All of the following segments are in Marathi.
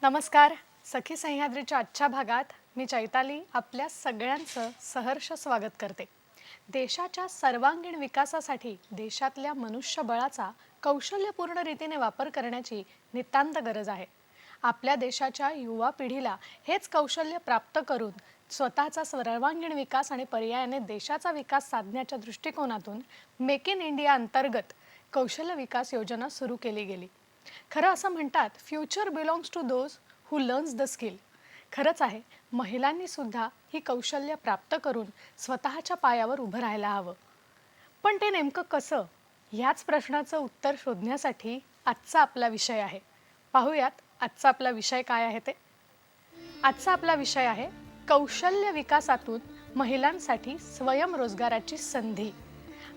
नमस्कार. सखी सह्याद्रीच्या आजच्या भागात मी चैताली आपल्या सगळ्यांचं सहर्ष स्वागत करते. देशाच्या सर्वांगीण विकासासाठी देशातल्या मनुष्यबळाचा कौशल्यपूर्ण रीतीने वापर करण्याची नितांत गरज आहे. आपल्या देशाच्या युवा पिढीला हेच कौशल्य प्राप्त करून स्वतःचा सर्वांगीण विकास आणि पर्यायाने देशाचा विकास साधण्याच्या दृष्टिकोनातून मेक इन इंडिया अंतर्गत कौशल्य विकास योजना सुरू केली गेली. खरं असं म्हणतात, future belongs to those who learns the skill. खरंच आहे, महिलांनी सुद्धा ही कौशल्य प्राप्त करून स्वतःच्या पायावर उभं राहायला हवं. पण ते नेमकं कसं? ह्याच प्रश्नाचं उत्तर शोधण्यासाठी आजचा आपला विषय आहे. पाहूयात आजचा आपला विषय काय आहे ते. आजचा आपला विषय आहे कौशल्य विकासातून महिलांसाठी स्वयंरोजगाराची संधी.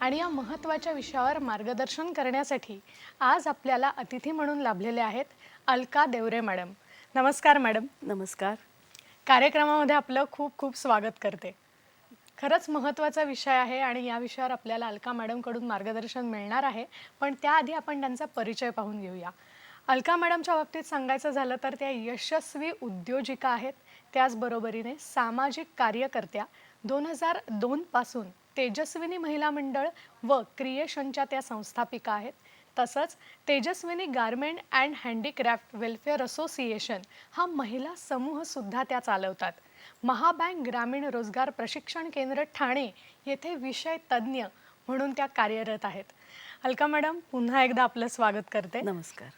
आणि या महत्त्वाच्या विषयावर मार्गदर्शन करण्यासाठी आज आपल्याला अतिथी म्हणून लाभलेले आहेत अलका देवरे मॅडम. नमस्कार मॅडम. नमस्कार. कार्यक्रमामध्ये आपलं खूप खूप स्वागत करते. खरंच महत्त्वाचा विषय आहे आणि या विषयावर आपल्याला अलका मॅडमकडून मार्गदर्शन मिळणार आहे. पण त्याआधी आपण त्यांचा परिचय पाहून घेऊया. अलका मॅडमच्या बाबतीत सांगायचं झालं तर त्या यशस्वी उद्योजिका आहेत. त्याचबरोबरीने सामाजिक कार्यकर्त्या. 2002 पासून तेजस्विनी महिला मंडळ व क्रिएशनच्या त्या संस्थापिका आहेत. तसंच Tejaswini garment and handicraft welfare association हा महिला समूहसुद्धा त्या चालवतात. महाबँक ग्रामीण रोजगार प्रशिक्षण केंद्र ठाणे येथे विषय तज्ज्ञ म्हणून त्या कार्यरत आहेत. अलका मॅडम, पुन्हा एकदा आपलं स्वागत करते. नमस्कार.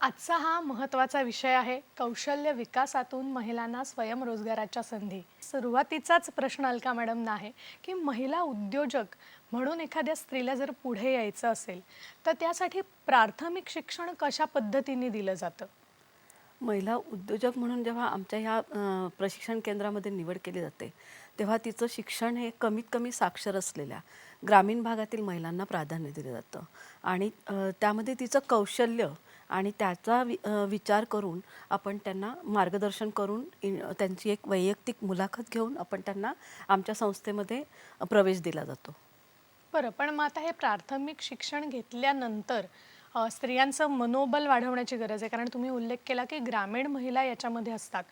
आजचा हा महत्त्वाचा विषय आहे कौशल्य विकासातून महिलांना स्वयंरोजगाराच्या संधी. सुरुवातीचाच प्रश्न अलका मॅडमना आहे की महिला उद्योजक म्हणून एखाद्या स्त्रीला जर पुढे यायचं असेल तर त्यासाठी प्राथमिक शिक्षण कशा पद्धतीने दिलं जातं? महिला उद्योजक म्हणून जेव्हा आमच्या ह्या प्रशिक्षण केंद्रामध्ये निवड केली जाते तेव्हा तिचं शिक्षण हे कमीत कमी साक्षर असलेल्या ग्रामीण भागातील महिलांना प्राधान्य दिलं जातं आणि त्यामध्ये तिचं कौशल्य आणि त्याचा विचार करून आपण त्यांना मार्गदर्शन करून त्यांची एक वैयक्तिक मुलाखत घेऊन आपण त्यांना आमच्या संस्थेमध्ये प्रवेश दिला जातो. बरं, पण मग आता हे प्राथमिक शिक्षण घेतल्यानंतर स्त्रियांचं मनोबल वाढवण्याची गरज आहे, कारण तुम्ही उल्लेख केला की ग्रामीण महिला याच्यामध्ये असतात.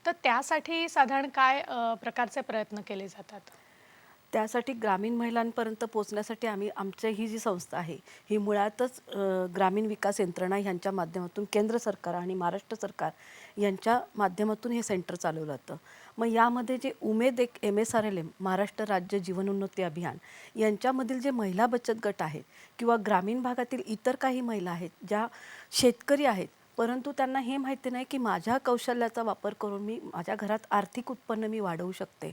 तर त्यासाठी साधारण काय प्रकारचे प्रयत्न केले जातात? त्यासाठी ग्रामीण महिलांपर्यंत पोहोचण्यासाठी आमची ही जी संस्था आहे ही मुळातच ग्रामीण विकास यंत्रणा ह्यांच्या माध्यमातून केंद्र सरकार आणि महाराष्ट्र सरकार यांच्या माध्यमातून हे सेंटर चालवलं जातं. मग यामध्ये जे उमेद एक MSRLM महाराष्ट्र राज्य जीवनोन्नती अभियान यांच्यामधील जे महिला बचत गट आहेत किंवा ग्रामीण भागातील इतर काही महिला आहेत ज्या शेतकरी आहेत परंतु त्यांना हे माहिती नाही की माझ्या कौशल्याचा वापर करून मी माझ्या घरात आर्थिक उत्पन्न मी वाढवू शकते,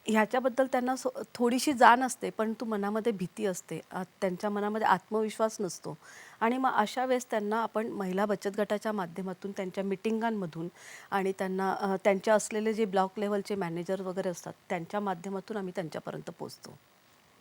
ह्याच्याबद्दल त्यांना थोडीशी जाण असते परंतु मनामध्ये भीती असते, त्यांच्या मनामध्ये आत्मविश्वास नसतो. आणि मग अशा वेळेस त्यांना आपण महिला बचत गटाच्या माध्यमातून त्यांच्या मिटिंगांमधून आणि त्यांना त्यांच्या असलेले जे ब्लॉक लेवलचे मॅनेजर वगैरे असतात त्यांच्या माध्यमातून आम्ही त्यांच्यापर्यंत पोहोचतो.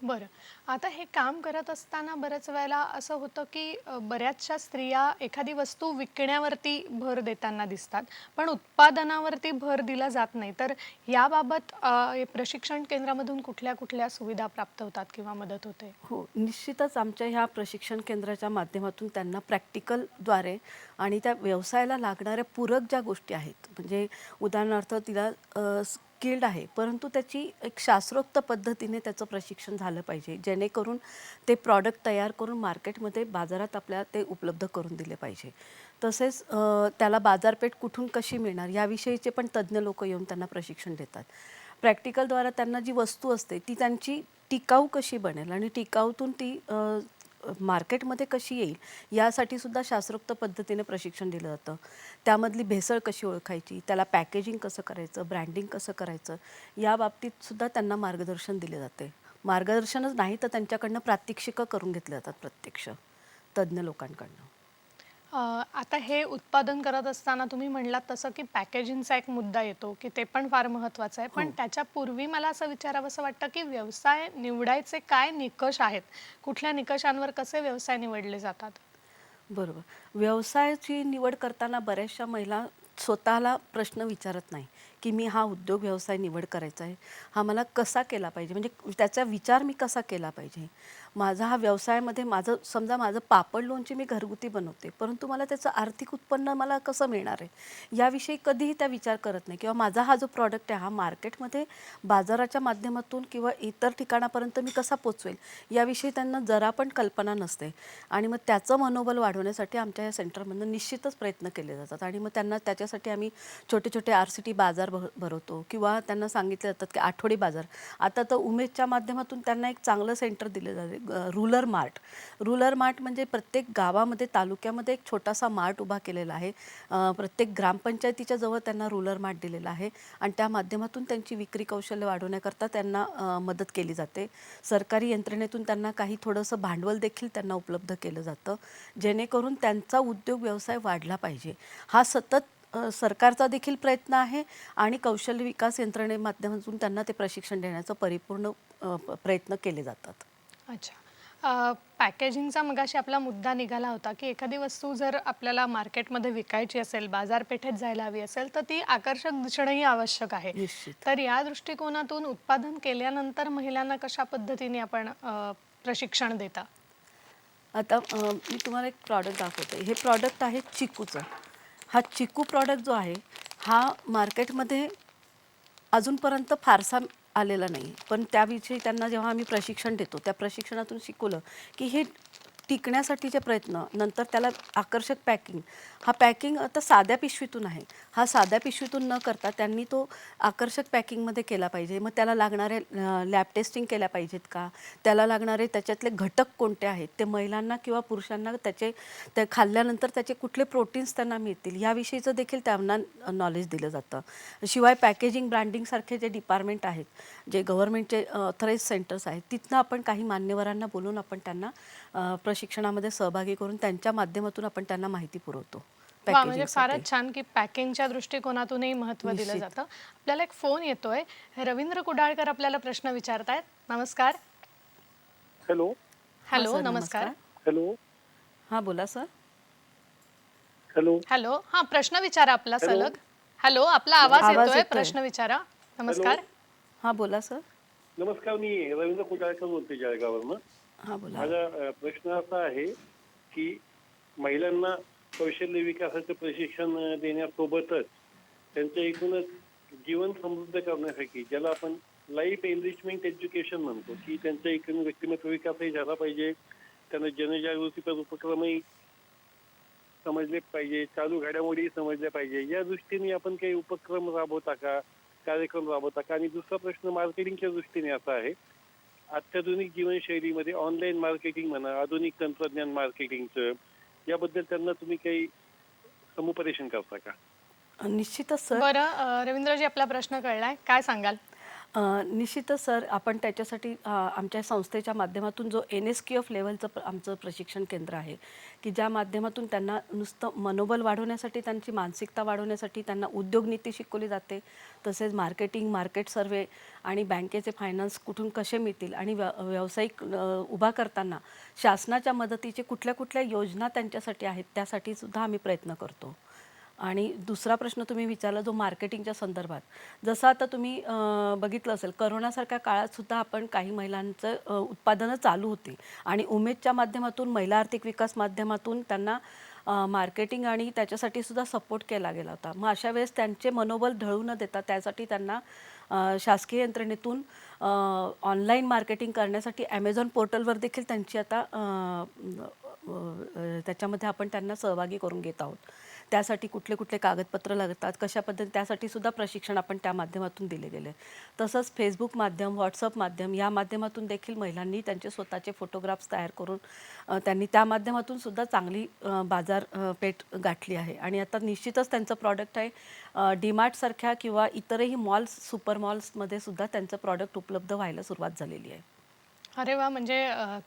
बरं, आता हे काम करत असताना बऱ्याच वेळेला असं होतं की बऱ्याचशा स्त्रिया एखादी वस्तू विकण्यावरती भर देताना दिसतात, पण उत्पादनावरती भर दिला जात नाही. तर याबाबत हे प्रशिक्षण केंद्रामधून कुठल्या कुठल्या सुविधा प्राप्त होतात किंवा मदत होते? हो, निश्चितच आमच्या ह्या प्रशिक्षण केंद्राच्या माध्यमातून त्यांना प्रॅक्टिकलद्वारे आणि त्या व्यवसायाला लागणाऱ्या पूरक ज्या गोष्टी आहेत, म्हणजे उदाहरणार्थ तिला स्किल्ड आहे परंतु त्याची एक शास्त्रोक्त पद्धतीने त्याचं प्रशिक्षण झालं पाहिजे जेणेकरून ते प्रॉडक्ट तयार करून मार्केटमध्ये बाजारात आपल्याला ते उपलब्ध करून दिले पाहिजे. तसेच त्याला बाजारपेठ कुठून कशी मिळणार याविषयीचे पण तज्ज्ञ लोक येऊन त्यांना प्रशिक्षण देतात. प्रॅक्टिकलद्वारा त्यांना जी वस्तू असते ती त्यांची टिकाऊ कशी बनेल आणि टिकाऊतून ती मार्केटमध्ये कशी येईल यासाठी सुद्धा शास्त्रोक्त पद्धतीने प्रशिक्षण दिलं जातं. त्यामधली भेसळ कशी ओळखायची, त्याला पॅकेजिंग कसं करायचं, ब्रँडिंग कसं करायचं या बाबतीत सुद्धा त्यांना मार्गदर्शन दिले जाते. मार्गदर्शनच नाही तर त्यांच्याकडनं प्रात्यक्षिकं करून घेतले जातात प्रत्यक्ष तज्ज्ञ लोकांकडनं. आता हे उत्पादन करत असताना तुम्ही म्हणलात तसं की पॅकेजिंगचा एक मुद्दा येतो की ते पण फार महत्त्वाचं आहे. पण त्याच्यापूर्वी मला असं विचारावंसं वाटतं की व्यवसाय निवडायचे काय निकष आहेत? कुठल्या निकषांवर कसे व्यवसाय निवडले जातात? बरोबर. व्यवसायाची निवड करताना बऱ्याचशा महिला स्वतःला प्रश्न विचारत नाही की मी हा उद्योग व्यवसाय निवड करायचा आहे, हा मला कसा केला पाहिजे, म्हणजे त्याचा विचार मी कसा केला पाहिजे. माझा हा व्यवसायामध्ये समजा माझं पापड लोणची मी घरगुती बनवते, परंतु मला त्याचं आर्थिक उत्पन्न मला कसं मिळणार आहे याविषयी कधीही त्या विचार करत नाही. किंवा माझा हा जो प्रॉडक्ट आहे हा मार्केटमध्ये बाजाराच्या माध्यमातून किंवा इतर ठिकाणापर्यंत मी कसा पोचवेल याविषयी त्यांना जरा पण कल्पना नसते. आणि मग त्याचं मनोबल वाढवण्यासाठी आमच्या या सेंटरमधून निश्चितच प्रयत्न केले जातात. आणि मग त्यांना त्याच्यासाठी आम्ही छोटे छोटे RCT बाजार भरवतो किंवा त्यांना सांगितले जातात की आठवडी बाजार. आता तर उमेदच्या माध्यमातून त्यांना एक चांगलं सेंटर दिलं जाते, रूरल मार्ट. रूरल मार्ट म्हणजे प्रत्येक गावामध्ये तालुक्यामध्ये एक छोटासा मार्ट उभा केलेला आहे. प्रत्येक ग्रामपंचायतीच्या जवळ त्यांना रूरल मार्ट दिलेला आहे आणि त्या माध्यमातून त्यांची विक्री कौशल्य वाढवण्याकरता त्यांना मदत केली जाते. सरकारी यंत्रणेतून त्यांना काही थोडंसं भांडवल देखील त्यांना उपलब्ध केलं जातं, जेणेकरून त्यांचा उद्योग व्यवसाय वाढला पाहिजे. हा सतत सरकारचा देखील प्रयत्न आहे आणि कौशल्य विकास यंत्रणे माध्यमातून त्यांना ते प्रशिक्षण देण्याचा परिपूर्ण प्रयत्न केले जातात. अच्छा. पॅकेजिंगचा मगाशी आपला मुद्दा निघाला होता, की एखादी वस्तू जर आपल्याला मार्केटमध्ये विकायची असेल, बाजारपेठेत जायला हवी असेल, तर ती आकर्षक दिसणंही आवश्यक आहे. निश्चित. तर या दृष्टिकोनातून उत्पादन केल्यानंतर महिलांना कशा पद्धतीने आपण प्रशिक्षण देता? आता मी तुम्हाला एक प्रॉडक्ट दाखवते. हे प्रॉडक्ट आहे चिकूचं. हा चिकू प्रॉडक्ट जो आहे हा मार्केटमध्ये अजूनपर्यंत फारसा आलेला नाही. पण त्याविषयी त्यांना जेव्हा आम्ही प्रशिक्षण देतो, त्या प्रशिक्षणातून शिकवलं की हे टिकण्यासाठीचे प्रयत्न, नंतर त्याला आकर्षक पॅकिंग. हा पॅकिंग आता साध्या पिशवीतून आहे. हा साध्या पिशवीतून न करता त्यांनी तो आकर्षक पॅकिंगमध्ये केला पाहिजे. मग त्याला लागणारे लॅब टेस्टिंग केल्या पाहिजेत का? त्याला लागणारे त्याच्यातले घटक कोणते आहेत? ते महिलांना किंवा पुरुषांना ते खाल्ल्यानंतर त्याचे कुठले प्रोटीन्स त्यांना मिळतील याविषयीचं देखील त्यांना नॉलेज दिलं जातं. शिवाय पॅकेजिंग, ब्रँडिंगसारखे जे डिपार्टमेंट आहेत, जे गव्हर्नमेंटचे ऑथराईज सेंटर्स आहेत, तिथनं आपण काही मान्यवरांना बोलून आपण त्यांना प्रशिक्षणामध्ये सहभागी करून त्यांच्या माध्यमातून आपण त्यांना माहिती पुरवतो. वा, म्हणजे पॅकेजिंगसाठी. फारच छान, की पॅकिंगच्या दृष्टिकोनातूनही महत्त्व दिलं निश्चित. जातं. आपल्याला एक फोन येतोय. रवींद्र कुडाळकर आपल्याला प्रश्न विचारतायत. नमस्कार. हॅलो. हां हॅलो, सर, नमस्कार. हॅलो. हां बोला सर. हॅलो. हॅलो, हां, प्रश्न विचारा आपला हॅलो. सलग. हॅलो, आपला आवाज आवाज येतोय, येतोय. प्रश्न विचारा. हॅलो. नमस्कार. हां बोला सर. नमस्कार. मी रवींद्र कुटाळकर बोलते जळगाववरनं. हां बोला. माझा प्रश्न असा आहे की महिलांना कौशल्य विकासाचं प्रशिक्षण देण्यासोबतच त्यांचं एकूणच जीवन समृद्ध करण्यासाठी, ज्याला आपण लाईफ एनरिचमेंट एज्युकेशन म्हणतो, की त्यांचा एकूण व्यक्तिमत्व विकासही झाला पाहिजे, त्यांना जनजागृतीपर उपक्रमही समजले पाहिजे, चालू घडामोडी समजल्या पाहिजे, या दृष्टीने आपण काही उपक्रम राबवता का, कार्यक्रम राबवता का? आणि दुसरा प्रश्न मार्केटिंगच्या दृष्टीने असा आहे, अत्याधुनिक जीवनशैलीमध्ये ऑनलाईन मार्केटिंग म्हणा, आधुनिक तंत्रज्ञान मार्केटिंगचं, याबद्दल त्यांना तुम्ही काही समुपदेशन करता का? निश्चितच सर. बरं, रवींद्रजी, आपला प्रश्न कळलाय. काय सांगाल? निश्चितच सर, आपण त्याच्यासाठी आमच्या संस्थेच्या माध्यमातून जो NSQF लेव्हलचं आमचं प्रशिक्षण केंद्र आहे, की ज्या माध्यमातून त्यांना नुसतं मनोबल वाढवण्यासाठी, त्यांची मानसिकता वाढवण्यासाठी त्यांना उद्योगनीती शिकवली जाते. तसेच मार्केटिंग, मार्केट सर्वे आणि बँकेचे फायनान्स कुठून कसे मिळतील आणि व्यावसायिक उभा करताना शासनाच्या मदतीचे कुठल्या कुठल्या योजना त्यांच्यासाठी आहेत, त्यासाठी सुद्धा आम्ही प्रयत्न करतो. आणि दुसरा प्रश्न तुम्ही विचारला जो मार्केटिंगच्या संदर्भात, जसं आता तुम्ही बघितलं असेल, करोनासारख्या काळात सुद्धा आपण काही महिलांचं उत्पादनं चालू होती आणि उमेदच्या माध्यमातून, महिला आर्थिक विकास माध्यमातून त्यांना मार्केटिंग आणि त्याच्यासाठी सुद्धा सपोर्ट केला गेला होता. मग अशा वेळेस त्यांचे मनोबल ढळू न देता त्यासाठी त्यांना शासकीय यंत्रणेतून ऑनलाईन मार्केटिंग करण्यासाठी ॲमेझॉन पोर्टलवर देखील त्यांची आता त्याच्यामध्ये आपण त्यांना सहभागी करून घेत आहोत. त्यासाठी कुठले कुठले कागदपत्र लागतात, कशा पद्धतीने, त्यासाठी सुद्धा प्रशिक्षण आपण त्या माध्यमातून दिले गेले. तसंच फेसबुक माध्यम, व्हॉट्सअप माध्यम या माध्यमातून देखील महिलांनी स्वतःचे फोटोग्राफ्स तयार करून त्यांनी त्या माध्यमातून सुद्धा चांगली बाजारपेठ गाठली आहे. आणि आता निश्चितच त्यांचं प्रॉडक्ट आहे DMart सारख्या किंवा इतरही मॉल्स, सुपर मॉल्समध्ये सुद्धा त्यांचं प्रॉडक्ट उपलब्ध व्हायला सुरुवात झालेली आहे. अरे वा, म्हणजे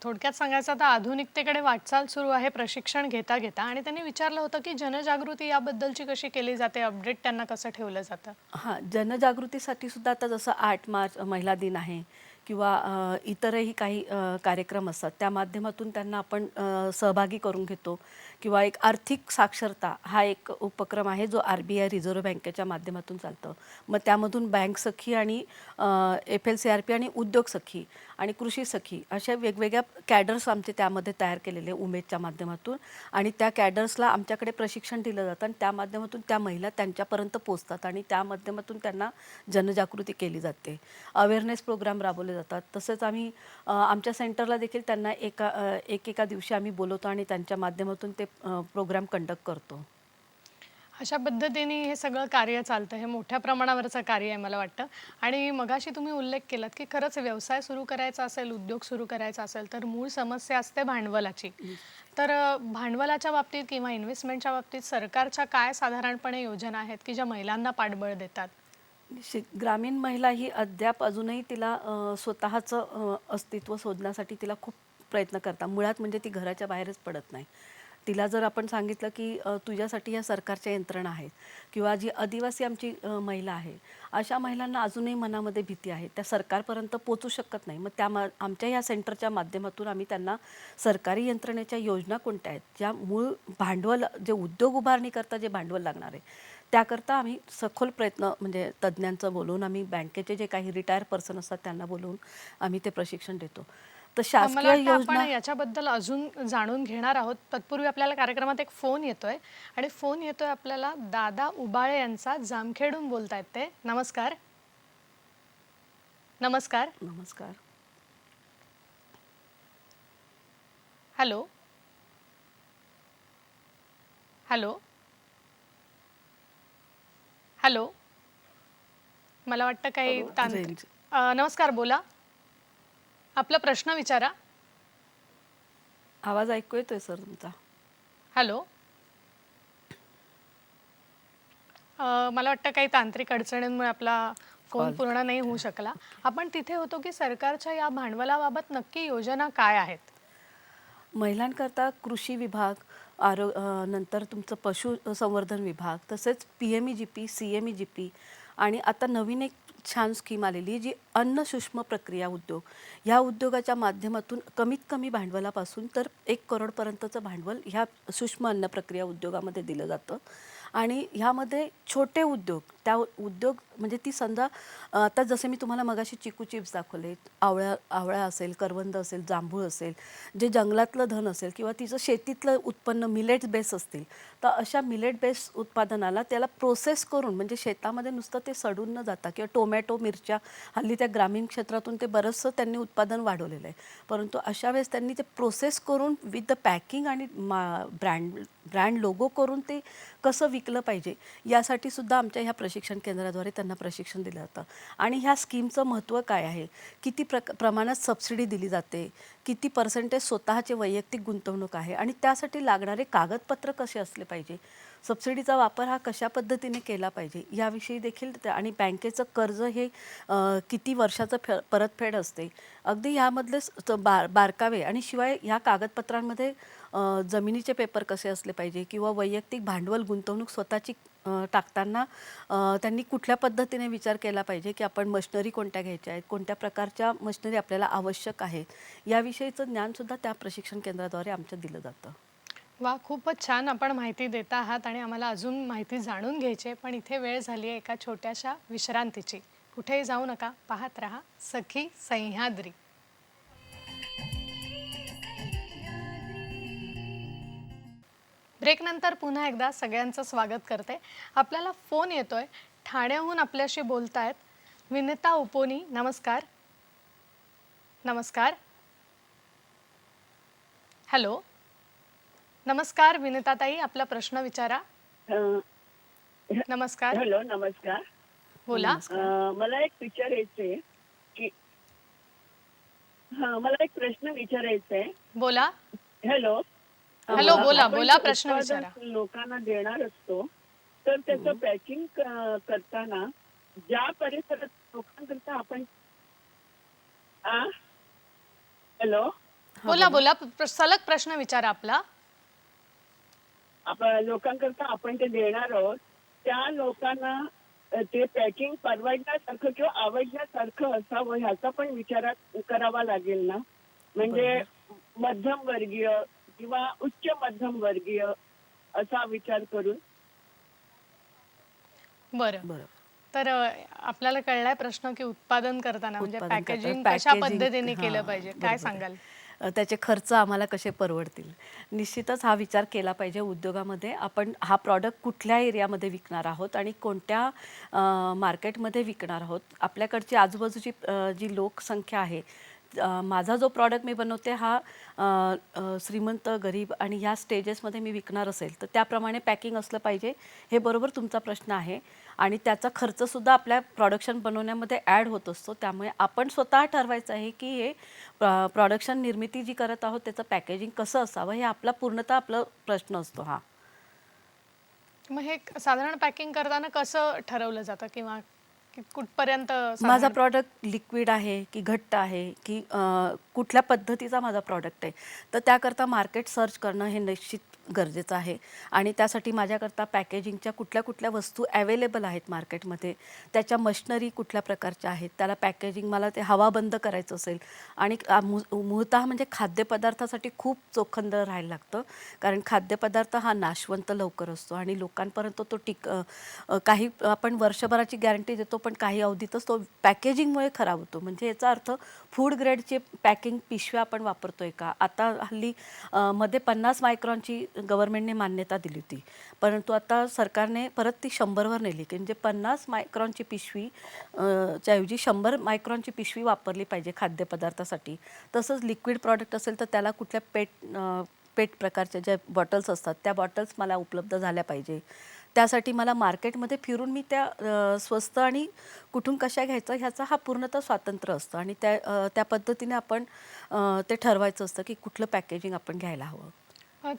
थोडक्यात सांगायचं तर आधुनिकतेकडे वाटचाल सुरू आहे प्रशिक्षण घेता घेता. आणि त्यांनी विचारलं होतं, की जनजागृती याबद्दलची कशी केली जाते, अपडेट त्यांना कसं ठेवलं जातं? हां, जनजागृतीसाठी सुद्धा आता जसं 8 मार्च महिला दिन आहे किंवा इतरही काही कार्यक्रम असतात, त्या माध्यमातून त्यांना आपण सहभागी करून घेतो, किंवा एक आर्थिक साक्षरता हा एक उपक्रम आहे जो RBI रिझर्व्ह बँकेच्या माध्यमातून चालतं. मग त्यामधून बँक सखी आणि FLCRP आणि उद्योग सखी आणि कृषी सखी अशा वेगवेगळ्या कॅडर्स आमचे त्यामध्ये तयार केलेले उमेदच्या माध्यमातून आणि त्या कॅडर्सला आमच्याकडे प्रशिक्षण दिलं जातं आणि त्या माध्यमातून त्या महिला त्यांच्यापर्यंत पोहोचतात आणि त्या माध्यमातून त्यांना जनजागृती केली जाते. अवेअरनेस प्रोग्राम राबवले जातात. तसेच आम्ही आमच्या सेंटरला देखील त्यांना एका दिवशी आम्ही बोलवतो आणि त्यांच्या माध्यमातून ते प्रोग्राम कंडक्ट करतो. अशा पद्धतीने हे सगळं कार्य चालतं. हे मोठ्या प्रमाणावरचं कार्य आहे मला वाटतं. आणि मगाशी तुम्ही उल्लेख केलात, की खरंच व्यवसाय सुरू करायचा असेल, उद्योग सुरू करायचा असेल, तर मूळ समस्या असते भांडवलाची. तर भांडवलाच्या बाबतीत किंवा इन्व्हेस्टमेंटच्या बाबतीत सरकारच्या काय साधारणपणे योजना आहेत, की ज्या महिलांना पाठबळ देतात? ग्रामीण महिला ही अद्याप अजूनही तिला स्वतःचं अस्तित्व शोधण्यासाठी तिला खूप प्रयत्न करतात. मुळात म्हणजे ती घराच्या बाहेरच पडत नाही. तिला जर आपण सांगितलं की तुझ्यासाठी या सरकारच्या यंत्रणा आहेत किंवा जी आदिवासी आमची महिला आहे, अशा महिलांना अजूनही मनामध्ये भीती आहे. त्या सरकारपर्यंत पोहोचू शकत नाही. मग आमच्या या सेंटरच्या माध्यमातून आम्ही त्यांना सरकारी यंत्रणेच्या योजना कोणत्या आहेत, ज्या मूळ भांडवल जे उद्योग उभारणीकरता जे भांडवल लागणार आहे, त्याकरता आम्ही सखोल प्रयत्न म्हणजे तज्ज्ञांचं बोलवून आम्ही बँकेचे जे काही रिटायर पर्सन असतात त्यांना बोलवून आम्ही ते प्रशिक्षण देतो. तर मला शासकीय वाटतं आपण योजना याच्याबद्दल अजून जाणून घेणार आहोत. तत्पूर्वी आपल्याला कार्यक्रमात एक फोन येतोय आणि फोन येतोय आपल्याला दादा उबाळे यांचा, जामखेडून बोलतायत ते. नमस्कार. नमस्कार. नमस्कार. हॅलो. हॅलो. हॅलो. मला वाटतं काही तांत्रिक रेंज नमस्कार, बोला. आपला प्रश्न विचारा. आवाज ऐकू येतोय सर तुमचा. हॅलो. मला वाटतं काही तांत्रिक अडचणींमुळे आपला फोन कॉल पूर्ण नाही होऊ शकला. आपण तिथे होतो की सरकारच्या या भांडवलाबाबत नक्की योजना काय आहेत? महिलांकरता कृषी विभाग, नंतर तुमचं पशुसंवर्धन विभाग, तसेच PMEGP, CMEGP आणि आता नवीन एक छान स्कीम आलेली आहे जी अन्न सूक्ष्म प्रक्रिया उद्योग. ह्या उद्योगाच्या माध्यमातून कमीत कमी भांडवलापासून तर 1 करोडपर्यंतचं भांडवल ह्या सूक्ष्म अन्न प्रक्रिया उद्योगामध्ये दिलं जातं. आणि ह्यामध्ये छोटे उद्योग, त्या उद्योग म्हणजे ती समजा आता जसे मी तुम्हाला मगाशी चिकू चिप्स दाखवले, आवळा असेल, करवंद असेल, जांभूळ असेल, जे जंगलातलं धन असेल किंवा तिचं शेतीतलं उत्पन्न मिलेट्स बेस असतील, तर अशा मिलेट बेस उत्पादनाला त्याला प्रोसेस करून म्हणजे शेतामध्ये नुसतं ते सडून न जाता किंवा टोमॅटो, मिरच्या, हल्ली त्या ग्रामीण क्षेत्रातून ते बरंचसं त्यांनी उत्पादन वाढवलेलं आहे. परंतु अशा वेळेस त्यांनी ते प्रोसेस करून विथ द पॅकिंग आणि ब्रँड लोगो करून ते कसं विकलं पाहिजे यासाठी सुद्धा आमच्या ह्या प्रशिक्षण केंद्राद्वारे त्यांना प्रशिक्षण दिलं जातं. आणि ह्या स्कीमचं महत्त्व काय आहे, किती प्रमाणात सबसिडी दिली जाते, किती पर्सेंटेज स्वतःचे वैयक्तिक गुंतवणूक आहे आणि त्यासाठी लागणारे कागदपत्र कसे असले पाहिजे, सबसिडीचा वापर हा कशा पद्धतीने केला पाहिजे याविषयी देखील आणि बँकेचं कर्ज हे किती वर्षाचं परतफेड असते, अगदी ह्यामधले बारकावे आणि शिवाय ह्या कागदपत्रांमध्ये जमिनीचे पेपर कसे असले पाहिजे किंवा वैयक्तिक भांडवल गुंतवणूक स्वतःची टाकताना त्यांनी कुठल्या पद्धतीने विचार केला पाहिजे की आपण मशिनरी कोणत्या घ्यायच्या आहेत, कोणत्या प्रकारच्या मशिनरी आपल्याला आवश्यक आहेत, याविषयीचं ज्ञानसुद्धा त्या प्रशिक्षण केंद्राद्वारे आमच्या दिलं जातं. वा, खूपच छान आपण माहिती देत आहात आणि आम्हाला अजून माहिती जाणून घ्यायची आहे. पण इथे वेळ झाली आहे एका छोट्याशा विश्रांतीची. कुठेही जाऊ नका, पाहत रहा सखी सह्याद्री. ब्रेकनंतर पुन्हा एकदा सगळ्यांचं स्वागत करते. आपल्याला फोन येतोय, ठाण्याहून आपल्याशी बोलतायत विनिता उपोनी. नमस्कार. नमस्कार. हॅलो. नमस्कार विनिताताई, आपला प्रश्न विचारा. नमस्कार. हॅलो, नमस्कार. बोला. मला एक विचारायचंय की मला एक प्रश्न विचारायचा आहे. बोला. हॅलो. हॅलो, बोला आपण बोला, जे प्रश्न उत्पादन विचारा. लोकांना देणार असतो तर त्याचं पॅकिंग करताना ज्या परिसरात लोकांकरता आपण हॅलो, बोला बोला, सलग प्रश्न विचारा आपला. आपण लोकांकरता आपण ते देणार आहोत त्या लोकांना ते पॅकिंग परवडण्यासारखं किंवा आवडण्यासारखं असावं ह्याचा पण विचार करावा लागेल ना. म्हणजे मध्यमवर्गीय किंवा उच्च मध्यम वर्गीय असा विचार करून. बरं. बरोबर. तर आपल्याला कळलाय प्रश्न की उत्पादन करताना म्हणजे उत्पादन करतात पॅकेजिंग कशा पॅकेजिंग. पद्धतीने केलं हां, पाहिजे, काय बरोबर आहे. सांगाल? त्याचे खर्च आम्हाला कसे परवडतील. निश्चितच हा विचार केला पाहिजे उद्योगामध्ये. आपण हा प्रॉडक्ट कुठल्या एरियामध्ये विकणार आहोत आणि कोणत्या मार्केटमध्ये विकणार आहोत. आपल्याकडची आजूबाजूची जी लोकसंख्या आहे, माझा जो प्रॉडक्ट मी बनवते हा अ, श्रीमंत, गरीब आणि ह्या स्टेजेसमध्ये मी विकणार असेल तर त्याप्रमाणे पॅकिंग असलं पाहिजे. हे बरोबर तुमचा प्रश्न आहे आणि त्याचा खर्चसुद्धा आपल्या प्रोडक्शन बनवण्यामध्ये ॲड होत असतो. त्यामुळे आपण स्वतः ठरवायचं आहे की हे प्रोडक्शन निर्मिती जी करत आहोत त्याचं पॅकेजिंग कसं असावं हे आपला पूर्णतः आपला प्रश्न असतो हा. मग हे साधारण पॅकिंग करताना कसं ठरवलं जातं किंवा कुठपर्यंत माझा साधारण? प्रॉडक्ट लिक्विड आहे की घट्ट आहे की कुठल्या पद्धतीचा माझा प्रॉडक्ट आहे, तर त्याकरता मार्केट सर्च करणं हे निश्चित गरजेचं आहे. आणि त्यासाठी माझ्याकरता पॅकेजिंगच्या कुठल्या कुठल्या वस्तू अवेलेबल आहेत मार्केटमध्ये, त्याच्या मशिनरी कुठल्या प्रकारच्या आहेत, त्याला पॅकेजिंग मला ते हवा बंद करायचं असेल आणि मुळतः म्हणजे खाद्यपदार्थासाठी खूप चोखंद राहायला लागतं. कारण खाद्यपदार्थ हा नाशवंत लवकर असतो आणि लोकांपर्यंत तो काही आपण वर्षभराची गॅरंटी देतो पण काही अवधीतच तो पॅकेजिंगमुळे खराब होतो. म्हणजे याचा अर्थ फूड ग्रेडचे पॅकिंग पिशव्या आपण वापरतोय का. आता हल्ली मध्ये 50 मायक्रॉनची गव्हर्नमेंटने मान्यता दिली होती, परंतु आता सरकारने परत ती 100वर नेली की म्हणजे 50 मायक्रॉनची पिशवी च्या ऐवजी 100 मायक्रॉनची पिशवी वापरली पाहिजे खाद्यपदार्थासाठी. तसंच लिक्विड प्रॉडक्ट असेल तर त्याला कुठल्या पेट प्रकारच्या ज्या बॉटल्स असतात त्या बॉटल्स मला उपलब्ध झाल्या पाहिजे. त्यासाठी मला मार्केटमध्ये फिरून मी त्या स्वस्त आणि कुठून कशा घ्यायचं ह्याचा हा पूर्णतः स्वातंत्र्य असतं आणि त्या पद्धतीने आपण ते ठरवायचं असतं की कुठलं पॅकेजिंग आपण घ्यायला हवं.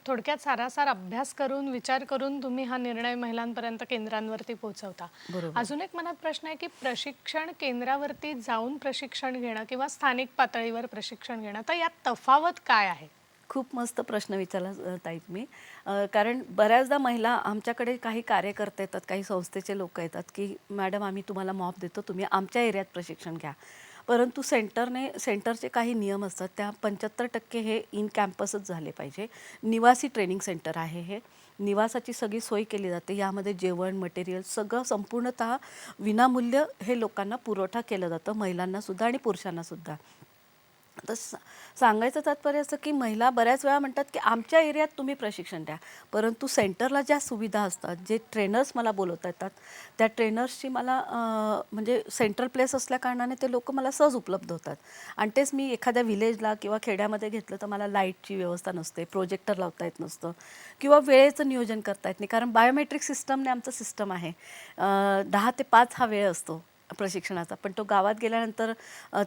थोडक्यात सारासार अभ्यास करून विचार करून तुम्ही हा निर्णय महिलांपर्यंत केंद्रांवरती पोहोचवता. बरोबर. अजून एक मनात प्रश्न आहे की प्रशिक्षण केंद्रावरती जाऊन प्रशिक्षण घेणं किंवा स्थानिक पातळीवर प्रशिक्षण घेणं, तर यात तफावत काय आहे? खूप मस्त प्रश्न विचारला ताई तुम्ही. कारण बऱ्याचदा महिला आमच्याकडे काही कार्यकर्ते येतात, काही संस्थेचे लोक येतात की मॅडम आम्ही तुम्हाला मॉप देतो, तुम्ही आमच्या एरियात प्रशिक्षण घ्या. परंतु सेंटरचे काही नियम असतात. त्या 75% हे इन कॅम्पसच झाले पाहिजे. निवासी ट्रेनिंग सेंटर आहे हे. निवासाची सगळी सोय केली जाते. यामध्ये जेवण, मटेरियल सगळं संपूर्णतः विनामूल्य हे लोकांना पुरवठा केलं जातं, महिलांनासुद्धा आणि पुरुषांनासुद्धा. तर सांगायचं तात्पर्य असं की महिला बऱ्याच वेळा म्हणतात की आमच्या एरियात तुम्ही प्रशिक्षण द्या, परंतु सेंटरला ज्या सुविधा असतात, जे ट्रेनर्स मला बोलवता येतात, त्या ट्रेनर्सची मला म्हणजे सेंट्रल प्लेस असल्याकारणाने ते लोक मला सहज उपलब्ध होतात. आणि तेच मी एखाद्या विलेजला किंवा खेड्यामध्ये घेतलं तर मला लाईटची व्यवस्था नसते, प्रोजेक्टर लावता येत नसतं किंवा वेळेचं नियोजन करता येत नाही. कारण बायोमेट्रिक सिस्टमने आमचं सिस्टम आहे, 10 ते 5 हा वेळ असतो प्रशिक्षणाचा, पण तो गावात गेल्यानंतर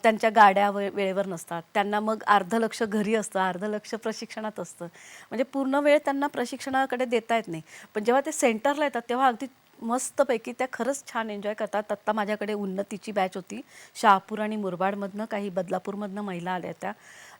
त्यांच्या गाड्या वेळेवर नसतात. त्यांना मग अर्ध लक्ष घरी असतं, अर्ध लक्ष प्रशिक्षणात असतं. म्हणजे पूर्ण वेळ त्यांना प्रशिक्षणाकडे देता येत नाही. पण जेव्हा ते सेंटरला येतात तेव्हा अगदी मस्तपैकी त्या खरंच छान एन्जॉय करतात. आत्ता माझ्याकडे उन्नतीची बॅच होती, शहापूर आणि मुरबाडमधनं, काही बदलापूरमधनं महिला आल्या त्या.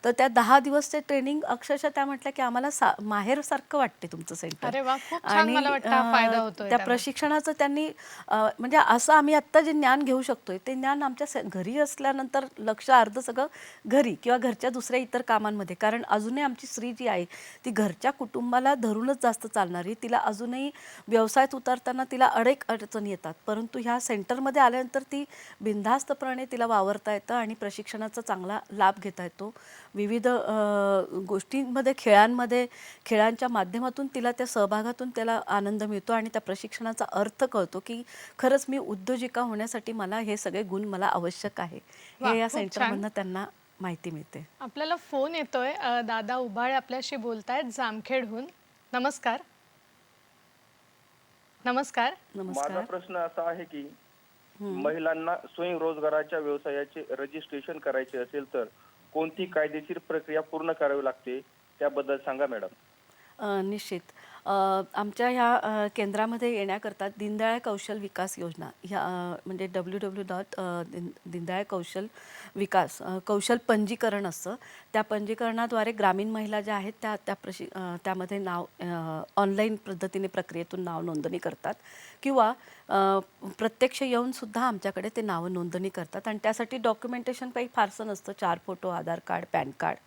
तर त्या 10 दिवसचे ट्रेनिंग अक्षरशः त्या म्हटल्या की आम्हाला माहेरसारखं वाटते तुमचं सेंटर. अरे वा, खूप छान. आणि मला वाटतं हा फायदा होतोय त्या त्यामुळे. प्रशिक्षणाचं त्यांनी म्हणजे असं आम्ही आत्ता जे ज्ञान घेऊ शकतोय ते ज्ञान आमच्या घरी असल्यानंतर लक्ष अर्ध सगळं घरी किंवा घरच्या दुसऱ्या इतर कामांमध्ये. कारण अजूनही आमची स्त्री जी आहे ती घरच्या कुटुंबाला धरूनच जास्त चालणारी. तिला अजूनही व्यवसायात उतरताना तिला अनेक अडचणी येतात, परंतु ह्या सेंटरमध्ये आल्यानंतर ती बिनधास्तपणे तिला वावरता येतं आणि प्रशिक्षणाचा चांगला लाभ घेता येतो. विविध गोष्टींमध्ये, खेळांच्या माध्यमातून तिला त्या सहभागातून त्याला आनंद मिळतो आणि त्या प्रशिक्षणाचा अर्थ कळतो की खरंच मी उद्योजिका होण्यासाठी मला हे सगळे गुण मला आवश्यक आहे, वा, हे या खूप छान. सेंटरमधनं त्यांना माहिती मिळते. आपल्याला फोन येतोय. दादा उभाळे आपल्याशी बोलतायत जामखेडहून. नमस्कार. नमस्कार. माझा नमस्कार. प्रश्न असा आहे की महिलांना स्वयंरोजगाराच्या व्यवसायाचे रजिस्ट्रेशन करायचे असेल तर कोणती कायदेशीर प्रक्रिया पूर्ण करावी लागते, त्याबद्दल सांगा मॅडम. निश्चित. आमच्या ह्या केंद्रामध्ये येण्याकरता दीनदयाळ कौशल विकास योजना ह्या म्हणजे www. दीनदयाळ कौशल विकास कौशल पंजीकरण असतं. त्या पंजीकरणाद्वारे ग्रामीण महिला ज्या आहेत त्यामध्ये नाव ऑनलाईन पद्धतीने प्रक्रियेतून नाव नोंदणी करतात किंवा प्रत्यक्ष येऊनसुद्धा आमच्याकडे ते नाव नोंदणी करतात. आणि त्यासाठी डॉक्युमेंटेशन काही फारसं नसतं. 4 फोटो, आधार कार्ड, पॅन कार्ड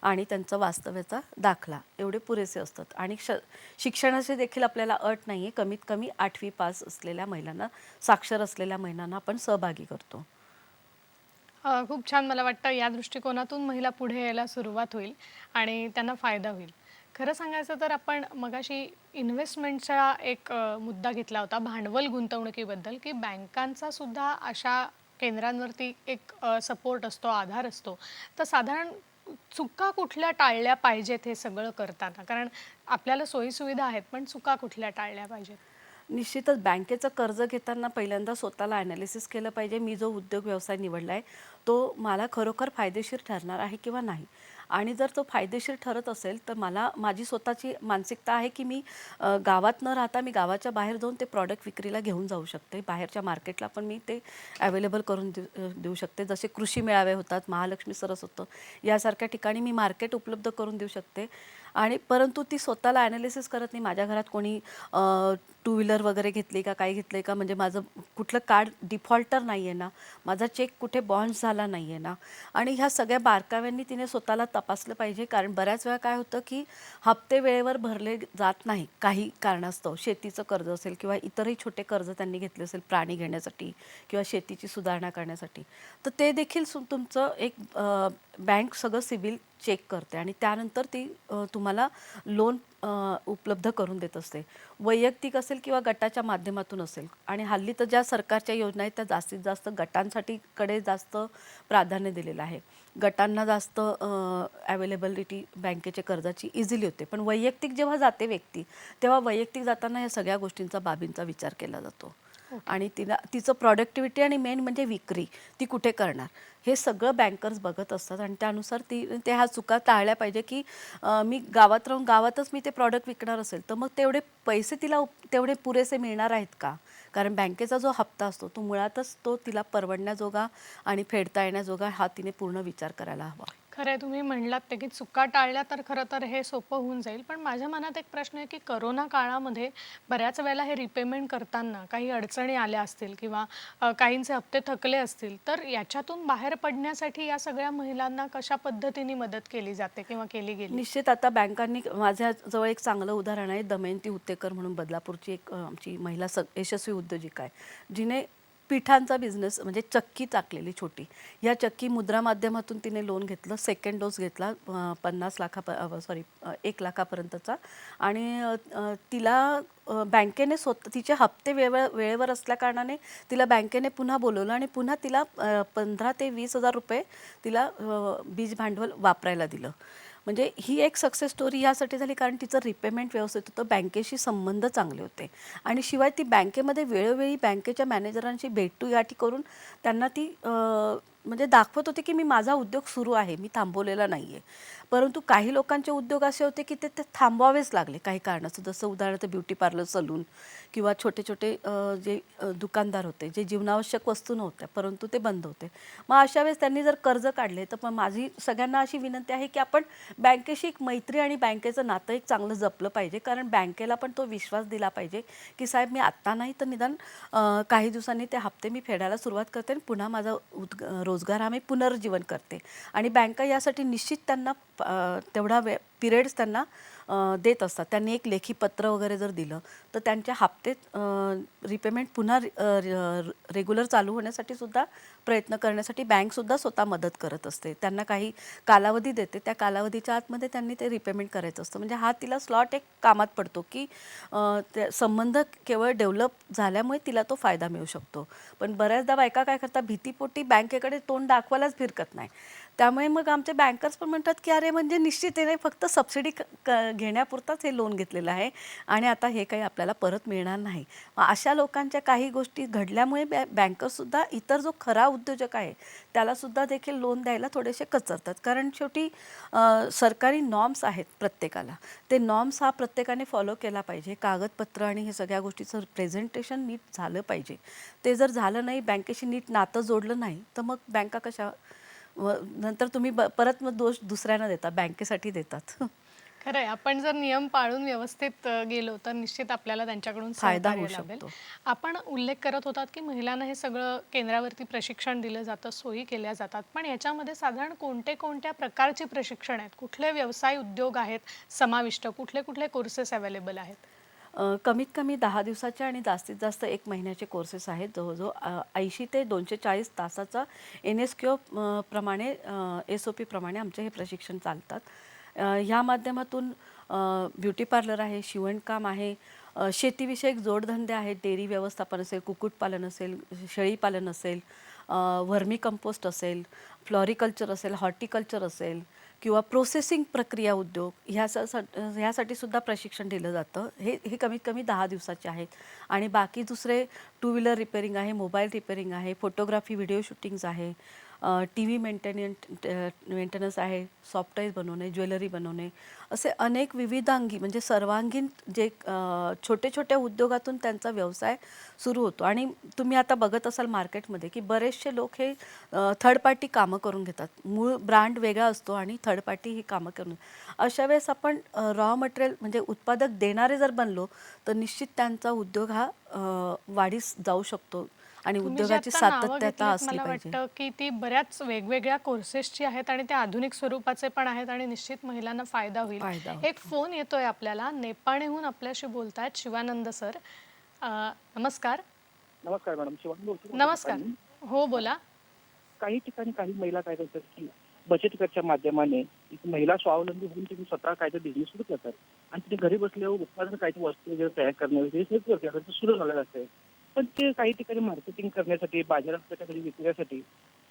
आणि त्यांचा वास्तव्याचा दाखला एवढे पुरेसे असतात. आणि शिक्षणाची देखील आपल्याला अट नाही आहे. कमीत कमी 8वी पास असलेल्या महिलांना, साक्षर असलेल्या महिलांना आपण सहभागी करतो. खूप छान. मला वाटतं या दृष्टिकोनातून महिला पुढे यायला सुरुवात होईल आणि त्यांना फायदा होईल. खरं सांगायचं तर आपण मगाशी इन्व्हेस्टमेंटचा एक मुद्दा घेतला होता भांडवल गुंतवणुकीबद्दल, की बँकांचा सुद्धा अशा केंद्रांवरती एक सपोर्ट असतो, आधार असतो. तर साधारण चुका कुठल्या टाळल्या पाहिजेत हे सगळं करताना? कारण आपल्याला सोयीसुविधा आहेत, पण चुका कुठल्या टाळल्या पाहिजेत? निश्चितच बँकेचं कर्ज घेताना पहिल्यांदा स्वतःला ॲनालिसिस केलं पाहिजे. मी जो उद्योग व्यवसाय निवडला आहे, तो मला खरोखर फायदेशीर ठरणार आहे किंवा नाही. आणि जर तो फायदेशीर ठरत असेल, तर मला माझी स्वतःची मानसिकता आहे, की मी गावात न राहता मी गावाच्या बाहेर जाऊन ते प्रॉडक्ट विक्रीला घेऊन जाऊ शकते. बाहेरच्या मार्केटला पण मी ते अवेलेबल करून देऊ शकते. जसे कृषी मेळावे होतात, महालक्ष्मी सरस होतं, यासारख्या ठिकाणी मी मार्केट उपलब्ध करून देऊ शकते. आणि परंतु ती स्वतःला ॲनालिसिस करत नाही. माझ्या घरात कोणी टू व्हीलर वगैरे घेतली का, काय घेतलं का, म्हणजे माझं कुठलं कार्ड डिफॉल्टर नाही आहे ना, माझा चेक कुठे बाउन्स झाला नाही आहे ना. आणि ह्या सगळ्या बारकाव्यांनी तिने स्वतःला तपासलं पाहिजे. कारण बऱ्याच वेळा काय होतं, की हप्ते वेळेवर भरले जात नाही काही कारणास्तव. शेतीचं कर्ज असेल किंवा इतरही छोटे कर्ज त्यांनी घेतले असेल प्राणी घेण्यासाठी किंवा शेतीची सुधारणा करण्यासाठी, तर ते देखील तुमचं एक बँक सगळं सिबिल चेक करते आणि त्यानंतर ती तुम्हाला लोन उपलब्ध करून देत असते. वैयक्तिक असेल किंवा गटाच्या माध्यमातून असेल. आणि हल्ली तर ज्या सरकारच्या योजना आहेत त्या जास्तीत जास्त गटांसाठीकडे जास्त प्राधान्य दिलेलं आहे. गटांना जास्त अवेलेबिलिटी बँकेच्या कर्जाची इझिली होते. पण वैयक्तिक जेव्हा जाते व्यक्ती, तेव्हा वैयक्तिक जाताना या सगळ्या गोष्टींचा, बाबींचा विचार केला जातो. आणि तिचं प्रॉडक्टिव्हिटी आणि मेन म्हणजे विक्री ती कुठे करणार हे सगळं बँकर्स बघत असतात. आणि त्यानुसार ते ह्या चुका टाळल्या पाहिजे, की मी गावात राहून गावातच मी ते प्रॉडक्ट विकणार असेल तर मग तेवढे पैसे तिला तेवढे पुरेसे मिळणार आहेत का. कारण बँकेचा जो हप्ता असतो तो मुळातच तो तिला परवडण्याजोगा आणि फेडता येण्याजोगा हा तिने पूर्ण विचार करायला हवा. खरं आहे, तुम्ही म्हणलात ते की चुका टाळल्या तर खरं तर हे सोपं होऊन जाईल. पण माझ्या मनात एक प्रश्न आहे, की कोरोना काळामध्ये बऱ्याच वेळेला हे रिपेमेंट करताना काही अडचणी आल्या असतील किंवा काहींचे हप्ते थकले असतील, तर याच्यातून बाहेर पडण्यासाठी या सगळ्या महिलांना कशा पद्धतीने मदत केली जाते किंवा केली गेली? निश्चित आता बँकांनी, माझ्याजवळ एक चांगलं उदाहरण आहे. दमयंती हुत्तेकर म्हणून बदलापूरची एक आमची महिला यशस्वी उद्योजिका आहे, जिने पिठांचा बिझनेस म्हणजे चक्की टाकलेली छोटी. या चक्की मुद्रा माध्यमातून तिने लोन घेतलं. सेकंड डोस घेतला 1 लाखापर्यंतचा. आणि तिला बँकेने तिचे हप्ते वेळेवर असल्या कारणाने तिला बँकेने पुन्हा बोलवलं आणि पुन्हा तिला 15,000 ते 20,000 रुपये तिला बीज भांडवल वापरायला दिलं. म्हणजे ही एक सक्सेस स्टोरी यासाठी झाली कारण तिचं रिपेमेंट व्यवस्थित होतं, बँकेशी संबंध चांगले होते. आणि शिवाय ती बँकेमध्ये वेळोवेळी बँकेच्या मॅनेजरांशी भेटूगाठी करून त्यांना ती म्हणजे दाखवत होते, की मी माझा उद्योग सुरू आहे, मी थांबवलेला नाही आहे. परंतु काही लोकांचे उद्योग असे होते, की ते थांबवावेच लागले काही कारणाचं. जसं उदाहरणार्थ ब्युटी पार्लर, सलून किंवा छोटे छोटे जे दुकानदार होते, जे जीवनावश्यक वस्तू नव्हत्या परंतु ते बंद होते. मग अशा वेळेस त्यांनी जर कर्ज काढले तर पण माझी सगळ्यांना अशी विनंती आहे, की आपण बँकेशी एक मैत्री आणि बँकेचं नातं एक चांगलं जपलं पाहिजे. कारण बँकेला पण तो विश्वास दिला पाहिजे, की साहेब मी आत्ता नाही तर निदान काही दिवसांनी ते हप्ते मी फेडायला सुरुवात करते आणि पुन्हा माझा रोजगार हा मी पुनर्जीवन करते. आणि बँका यासाठी निश्चित त्यांना तेवढा पिरियड्स त्यांना देत असतात. त्यांनी एक लेखी पत्र वगैरे जर दिलं तर त्यांच्या हप्ते रिपेमेंट पुन्हा रेग्युलर चालू होण्यासाठी सुद्धा प्रयत्न करण्यासाठी बँकसुद्धा स्वतः मदत करत असते. त्यांना काही कालावधी देते, त्या कालावधीच्या आतमध्ये त्यांनी ते रिपेमेंट करायचं असतं. म्हणजे हा तिला स्लॉट एक कामात पडतो, की ते संबंध केवळ डेव्हलप झाल्यामुळे तिला तो फायदा मिळू शकतो. पण बऱ्याचदा बायका काय करतात, भीतीपोटी बँकेकडे तोंड दाखवायलाच फिरकत नाही. त्यामुळे मग आमचे बँकर्स पण म्हणतात, की अरे म्हणजे निश्चितपणे फक्त सबसिडी घेण्यापुरताच हे लोन घेतलेलं आहे आणि आता हे काही आपल्याला परत मिळणार नाही. अशा लोकांच्या काही गोष्टी घडल्यामुळे बँकर्ससुद्धा इतर जो खरा उद्योजक आहे त्यालासुद्धा देखील लोन द्यायला थोडेसे कचरतात. कारण शेवटी सरकारी नॉर्म्स आहेत प्रत्येकाला, ते नॉर्म्स हा प्रत्येकाने फॉलो केला पाहिजे. कागदपत्र आणि हे सगळ्या गोष्टीचं प्रेझेंटेशन नीट झालं पाहिजे. ते जर झालं नाही, बँकेशी नीट नातं जोडलं नाही, तर मग बँका कशा नंतर तुम्ही परत मग दोष दुसऱ्यांना देता, बँकेसाठी देतात. खरं खरंय, आपण जर नियम पाळून व्यवस्थित गेलो तर निश्चित आपल्याला त्यांच्याकडून फायदा सहकार्य होऊ लाभेल. शकतो. आपण उल्लेख करत होतात की महिलांना हे सगळं केंद्रावरती प्रशिक्षण दिलं जातं, सोयी केल्या जातात. पण याच्यामध्ये साधारण कोणत्या प्रकारची प्रशिक्षण आहेत? कुठले व्यवसाय उद्योग आहेत समाविष्ट? कुठले कोर्सेस अवेलेबल आहेत? कमीत कमी 10 दिवसाचे आणि जास्तीत जास्त 1 महिन्याचे कोर्सेस आहेत. जवळजवळ 80 ते 240 तासाचा NSQ प्रमाणे SOP प्रमाणे आमचे हे प्रशिक्षण चालतात. ह्या माध्यमातून ब्युटी पार्लर आहे, शिवणकाम आहे, शेतीविषयक जोडधंदे आहेत, डेअरी व्यवस्थापन असेल, कुक्कुटपालन असेल, शेळीपालन असेल, व्हर्मी कंपोस्ट असेल, फ्लॉरिकल्चर असेल, हॉर्टिकल्चर असेल किंवा प्रोसेसिंग प्रक्रिया उद्योग ह्यासाठी सुद्धा प्रशिक्षण दिलं जातं. हे हे कमीत कमी 10 दिवसाचे आहेत. आणि बाकी दुसरे टू व्हीलर रिपेअरिंग आहे, मोबाईल रिपेअरिंग आहे, फोटोग्राफी, व्हिडिओ शूटिंग्स आहे, TV मेंटेनन्स आहे, सॉफ्टवेअर बनवणे, ज्वेलरी बनवणे, असे अनेक विविधांगी म्हणजे सर्वांगीण जे छोटे छोट्या उद्योगातून त्यांचा व्यवसाय सुरू होतो. आणि तुम्ही आता बघत असाल मार्केटमध्ये की बरेचसे लोक हे थर्ड पार्टी कामं करून घेतात. मूळ ब्रँड वेगळा असतो आणि थर्ड पार्टी ही कामं करून, अशा वेळेस आपण रॉ मटेरियल म्हणजे उत्पादक देणारे जर बनलो तर निश्चित त्यांचा उद्योग हा वाढीस जाऊ शकतो आणि तुम्ही जी उद्योगाची आता नावं सातत्यता घेतलीत, असली मला पाहिजे. वाटतं की ती बऱ्याच वेगवेगळ्या कोर्सेसची आहेत आणि ते आधुनिक स्वरूपाचे पण आहेत आणि निश्चित महिलांना फायदा होईल. फायदा एक फोन येतोय आपल्याला, नेपाळहून आपल्याशी बोलतायत शिवानंद सर. नमस्कार. नमस्कार मॅडम, शिवानी बोलतो. नमस्कार. हो, बोला. काही ठिकाणी काही महिला काय करतात की बचत गटाच्या माध्यमाने एक महिला स्वावलंबी होऊन तुम्ही स्वतः काहीतरी बिझनेस सुरू करतात आणि तिथे घरी बसल्यावर उत्पादन काहीतरी वस्तू वगैरे तयार करणे वगैरे हे करतात, ते सुरू झालेलं असते. पण ते काही ठिकाणी मार्केटिंग करण्यासाठी, बाजारात त्याच्याकडे विकण्यासाठी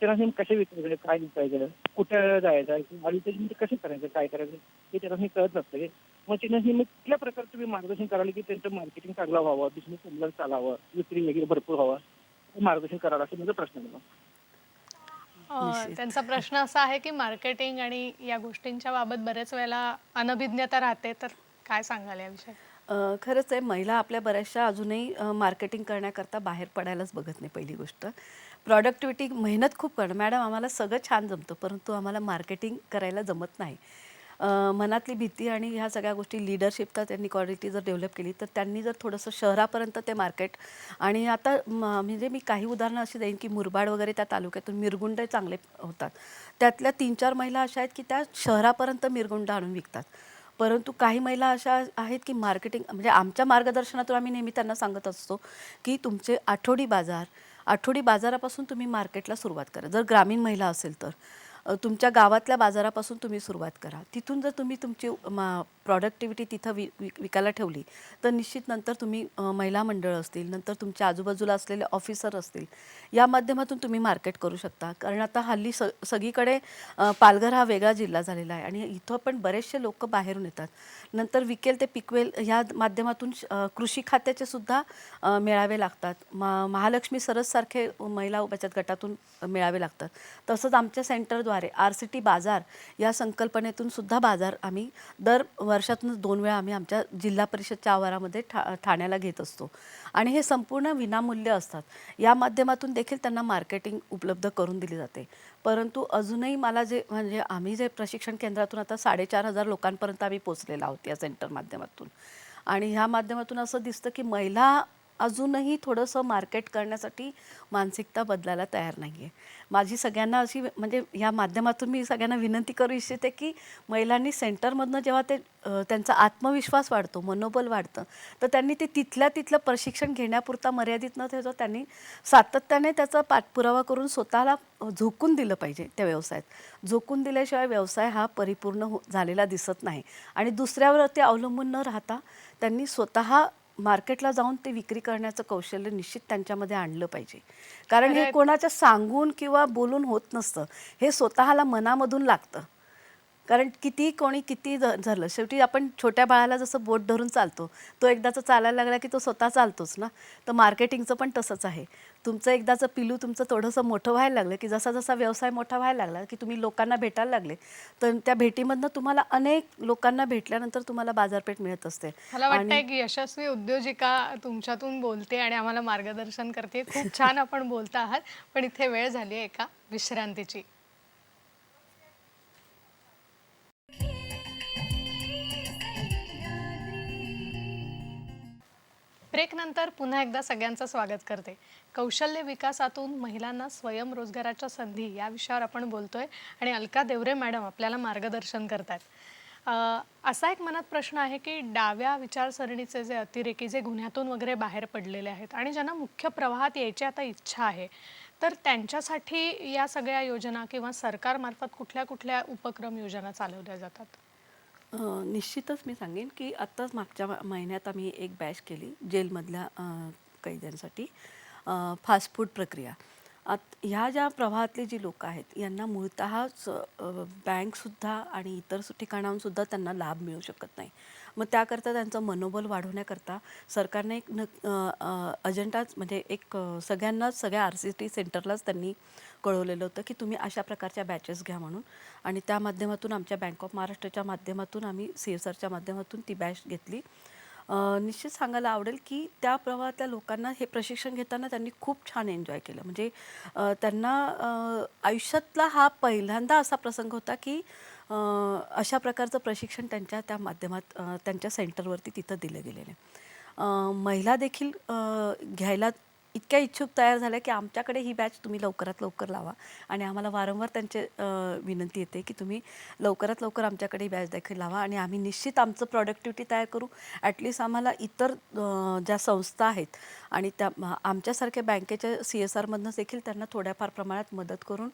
त्यांना नेमकं कसे विकायचं, काय विकायचं, कुठे जायचं आणि त्याच्यामध्ये कसं करायचं, काय करायचं हे त्यांना हे कळत नसतं. मग त्यांना हे कुठल्या प्रकारे तुम्ही मार्गदर्शन कराल की त्यांचं मार्केटिंग चांगलं व्हावं, बिझनेस चांगलं चालावं, विक्री वगैरे भरपूर व्हावं, मार्गदर्शन करावं असं माझा प्रश्न आहे. त्यांचा प्रश्न असा आहे की मार्केटिंग आणि या गोष्टींच्या बाबत बऱ्याच वेळेला अनभिज्ञता राहते, तर काय सांगाल याविषयी? खरंच आहे, महिला आपल्या बऱ्याचशा अजूनही मार्केटिंग करण्याकरता बाहेर पडायलाच बघत नाही. पहिली गोष्ट प्रॉडक्टिव्हिटी, मेहनत खूप करणं. मॅडम आम्हाला सगळं छान जमतं परंतु आम्हाला मार्केटिंग करायला जमत नाही. मनातली भीती आणि ह्या सगळ्या गोष्टी, लिडरशिप तर त्यांनी क्वालिटी जर डेव्हलप केली तर त्यांनी जर थोडंसं शहरापर्यंत ते मार्केट, आणि आता म्हणजे मी काही उदाहरणं अशी देईन की मुरबाड वगैरे त्या तालुक्यातून मिरगुंडे चांगले होतात. त्यातल्या 3-4 महिला अशा आहेत की त्या शहरापर्यंत मिरगुंड आणून विकतात. परंतु काही महिला अशा आहेत की मार्केटिंग म्हणजे आमच्या मार्गदर्शनातून आम्ही नेहमी त्यांना सांगत असतो की तुमचे आठवडी बाजारापासून तुम्ही मार्केटला सुरुवात करा. जर ग्रामीण महिला असेल तर तुमच्या गावातल्या बाजारापासून तुम्ही सुरुवात करा. तिथून जर तुम्ही तुमची प्रॉडक्टिव्हिटी तिथं विकायला ठेवली तर निश्चित नंतर तुम्ही महिला मंडळ असतील, नंतर तुमच्या आजूबाजूला असलेले ऑफिसर असतील, या माध्यमातून तुम्ही मार्केट करू शकता. कारण आता हल्ली सगळीकडे पालघर हा वेगळा जिल्हा झालेला आहे आणि इथं पण बरेचसे लोक बाहेरून येतात. नंतर विकेल ते पिकवेल ह्या माध्यमातून कृषी खात्याचे सुद्धा मेळावे लागतात. महालक्ष्मी सरससारखे महिला बचत गटातून मेळावे लागतात. तसंच आमच्या सेंटरद्वारे RCT बाजार या संकल्पनेतून सुद्धा बाजार आम्ही दर वर्षातून 2 वेळा आम्ही आमच्या जिल्हा परिषदच्या आवारामध्ये ठाण्याला घेत असतो आणि हे संपूर्ण विनामूल्य असतात. या माध्यमातून देखील त्यांना मार्केटिंग उपलब्ध करून दिली जाते. परंतु अजूनही मला म्हणजे आम्ही जे प्रशिक्षण केंद्रातून आता 4,500 लोकांपर्यंत आम्ही पोचलेलो आहोत या सेंटर माध्यमातून, आणि ह्या माध्यमातून असं दिसतं की महिला अजूनही थोडंसं मार्केट करण्यासाठी मानसिकता बदलायला तयार नाही आहे. माझी सगळ्यांना अशी म्हणजे या माध्यमातून मी सगळ्यांना विनंती करू इच्छिते की महिलांनी सेंटरमधनं जेव्हा त्यांचा आत्मविश्वास वाढतो, मनोबल वाढतं, तर त्यांनी ते तिथलं प्रशिक्षण घेण्यापुरता मर्यादित न ठेवता त्यांनी सातत्याने त्याचा पाठपुरावा करून स्वतःला झोकून दिलं पाहिजे. त्या व्यवसायात झोकून दिल्याशिवाय व्यवसाय हा परिपूर्ण झालेला दिसत नाही आणि दुसऱ्यावर ते अवलंबून न राहता त्यांनी स्वतः मार्केटला जाऊन ते विक्री करण्याचं कौशल्य निश्चित त्यांच्यामध्ये आणलं पाहिजे. कारण हे कोणाच्या सांगून किंवा बोलून होत नसतं, हे स्वतःला मनामधून लागतं. कारण किती झालं, शेवटी आपण छोट्या बाळाला जसं बोट धरून चालतो, तो एकदाचं चालायला लागला की तो स्वतः चालतोच ना. तर मार्केटिंगचं पण तसंच आहे. तुमचं एकदाचं पिलू तुमचं थोडंसं मोठं व्हायला लागलं की जसा जसा व्यवसाय मोठा व्हायला लागला की तुम्ही लोकांना भेटायला लागले, तर त्या भेटीमधनं तुम्हाला अनेक लोकांना भेटल्यानंतर तुम्हाला बाजारपेठ मिळत असते. मला वाटतंय की यशस्वी उद्योजिका तुमच्यातून बोलते आणि आम्हाला मार्गदर्शन करते. खूप छान आपण बोलता आहात, पण इथे वेळ झाली आहे एका विश्रांतीची. ब्रेकनंतर पुन्हा एकदा सगळ्यांचं स्वागत करते. कौशल्य विकासातून महिलांना स्वयंरोजगाराच्या संधी या विषयावर आपण बोलतोय आणि अलका देवरे मॅडम आपल्याला मार्गदर्शन करतात. असा एक मनात प्रश्न आहे की डाव्या विचारसरणीचे जे अतिरेकी जे गुन्ह्यातून वगैरे बाहेर पडलेले आहेत आणि ज्यांना मुख्य प्रवाहात यायची आता इच्छा आहे, तर त्यांच्यासाठी या सगळ्या योजना किंवा सरकारमार्फत कुठल्या कुठल्या उपक्रम योजना चालवल्या जातात? निश्चितच मी सांगेन की आत्ताच मागच्या महिन्यात आम्ही एक बॅच केली जेलमधल्या कैद्यांसाठी. फास्ट फूड प्रक्रिया ह्या ज्या प्रवाहातली जी लोकं आहेत यांना मूळतःच बँकसुद्धा आणि इतर ठिकाणाहून सुद्धा त्यांना लाभ मिळू शकत नाही. मग त्याकरता त्यांचं मनोबल वाढवण्याकरता सरकारने एक अजेंडाच म्हणजे सगळ्यांनाच सगळ्या RCT सेंटरलाच त्यांनी कळवलेलं होतं की तुम्ही अशा प्रकारच्या बॅचेस घ्या म्हणून. आणि त्या माध्यमातून आमच्या बँक ऑफ महाराष्ट्राच्या माध्यमातून आम्ही CSRच्या माध्यमातून ती बॅच घेतली. निश्चित सांगायला आवडेल की त्या प्रवाहातल्या लोकांना हे प्रशिक्षण घेताना त्यांनी खूप छान एन्जॉय केलं. म्हणजे त्यांना आयुष्यातला हा पहिल्यांदा असा प्रसंग होता की अशा प्रकारचं प्रशिक्षण त्यांच्या त्या माध्यमात त्यांच्या सेंटरवरती तिथं दिलं गेलेलं आहे. महिला देखील घ्यायला इतक्या इच्छुक तयार झाल्या की आमच्याकडे ही बॅच तुम्ही लवकरात लवकर लावा. आणि आम्हाला वारंवार त्यांचे विनंती येते की तुम्ही लवकरात लवकर आमच्याकडे ही बॅच देखील लावा आणि आम्ही निश्चित आमचं प्रॉडक्टिव्हिटी तयार करू. ॲटलिस्ट आम्हाला इतर ज्या संस्था आहेत आणि त्या आमच्यासारख्या बँकेच्या CSRमधनं देखील त्यांना थोड्याफार प्रमाणात मदत करून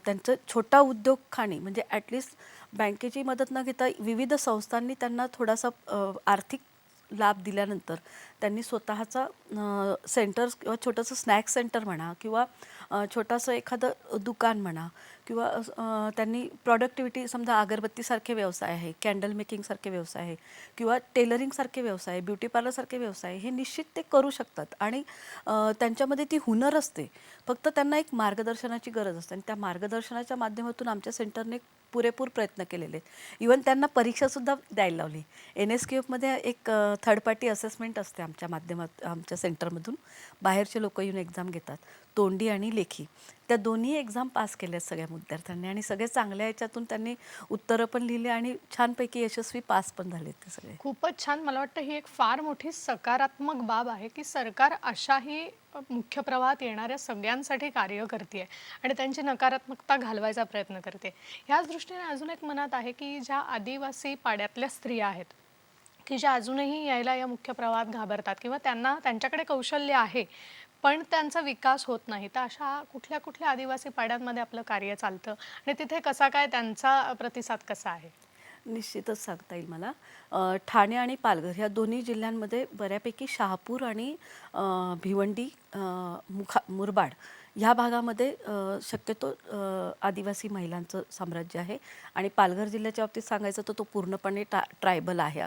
त्यांचं छोटा उद्योग खाणी म्हणजे ॲटलिस्ट बँकेची मदत न घेता विविध संस्थांनी त्यांना थोडासा आर्थिक लाभ दिल्यानंतर त्यांनी स्वतःचा सेंटर्स किंवा छोटंसं स्नॅक सेंटर म्हणा किंवा छोटंसं एखादं दुकान म्हणा किंवा त्यांनी प्रॉडक्टिव्हिटी समजा अगरबत्तीसारखे व्यवसाय आहे, कॅन्डल मेकिंगसारखे व्यवसाय आहे किंवा टेलरिंगसारखे व्यवसाय, ब्युटी पार्लरसारखे व्यवसाय हे निश्चित ते करू शकतात. आणि त्यांच्यामध्ये ती हुनर असते, फक्त त्यांना एक मार्गदर्शनाची गरज असते. आणि त्या मार्गदर्शनाच्या माध्यमातून आमच्या सेंटरने पुरेपूर प्रयत्न केलेले आहेत. इवन त्यांना परीक्षासुद्धा द्यायला लावली. NSQFमध्ये एक थर्ड पार्टी असेसमेंट असते आमच्या माध्यमात आमच्या सेंटरमधून. बाहेरचे लोक येऊन एक्झाम घेतात, तोंडी आणि लेखी. त्या दोन्ही एक्झाम पास केल्या सगळ्या विद्यार्थ्यांनी आणि सगळे चांगल्या याच्यातून त्यांनी उत्तरं पण लिहिली आणि छानपैकी यशस्वी पास पण झाले ते सगळे. खूपच छान. मला वाटतं ही एक फार मोठी सकारात्मक बाब आहे की सरकार अशाही मुख्य प्रवाहात येणाऱ्या सगळ्यांसाठी कार्य करते आणि त्यांची नकारात्मकता घालवायचा प्रयत्न करते. ह्याच दृष्टीने अजून एक मनात आहे की ज्या आदिवासी पाड्यातल्या स्त्रिया आहेत की ज्या अजूनही यायला या मुख्य प्रवाहात घाबरतात किंवा त्यांच्याकडे कौशल्य आहे पण त्यांचा विकास होत नाही, तर अशा कुठल्या कुठल्या आदिवासी पाड्यांमध्ये आपलं कार्य चालतं आणि तिथे कसा काय त्यांचा प्रतिसाद कसा आहे? निश्चितच सांगता येईल मला. ठाणे आणि पालघर ह्या दोन्ही जिल्ह्यांमध्ये बऱ्यापैकी शहापूर आणि भिवंडी, मुरबाड ह्या भागामध्ये शक्यतो आदिवासी महिलांचं साम्राज्य आहे. आणि पालघर जिल्ह्याच्या बाबतीत सांगायचं तर तो पूर्णपणे ट्रायबल आहे.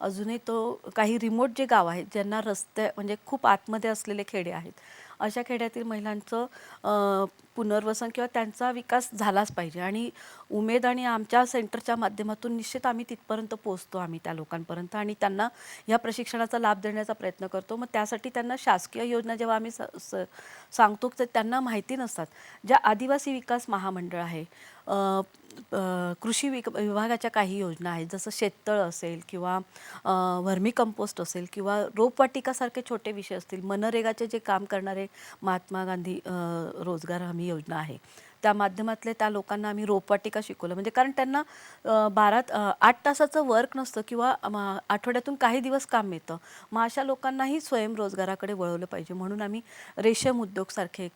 अजूनही तो काही रिमोट जे गाव आहेत ज्यांना रस्ते म्हणजे खूप आतमध्ये असलेले खेडे आहेत, अशा खेड्यातील महिलांचं पुनर्वसन किंवा त्यांचा विकास झालाच पाहिजे. आणि उमेद आणि आमच्या सेंटरच्या माध्यमातून निश्चित आम्ही तिथपर्यंत पोहोचतो, आम्ही त्या लोकांपर्यंत आणि त्यांना या प्रशिक्षणाचा लाभ देण्याचा प्रयत्न करतो. मग त्यासाठी त्यांना शासकीय योजना जेव्हा आम्ही सांगतो तर त्यांना माहिती नसतात. ज्या आदिवासी विकास महामंडळ आहे, कृषी विभागाच्या काही योजना आहेत, जसं शेततळ असेल किंवा व्हर्मी कंपोस्ट असेल किंवा रोपवाटिकासारखे छोटे विषय असतील, मनरेगाचे जे काम करणारे महात्मा गांधी रोजगार हमी योजना आहे त्या माध्यमातले त्या लोकांना आम्ही रोपवाटिका शिकवलं. म्हणजे कारण त्यांना 8 तासाचं वर्क नसतं किंवा आठवड्यातून काही दिवस काम मिळतं. मग अशा लोकांनाही स्वयंरोजगाराकडे वळवलं पाहिजे म्हणून आम्ही रेशीम उद्योगसारखे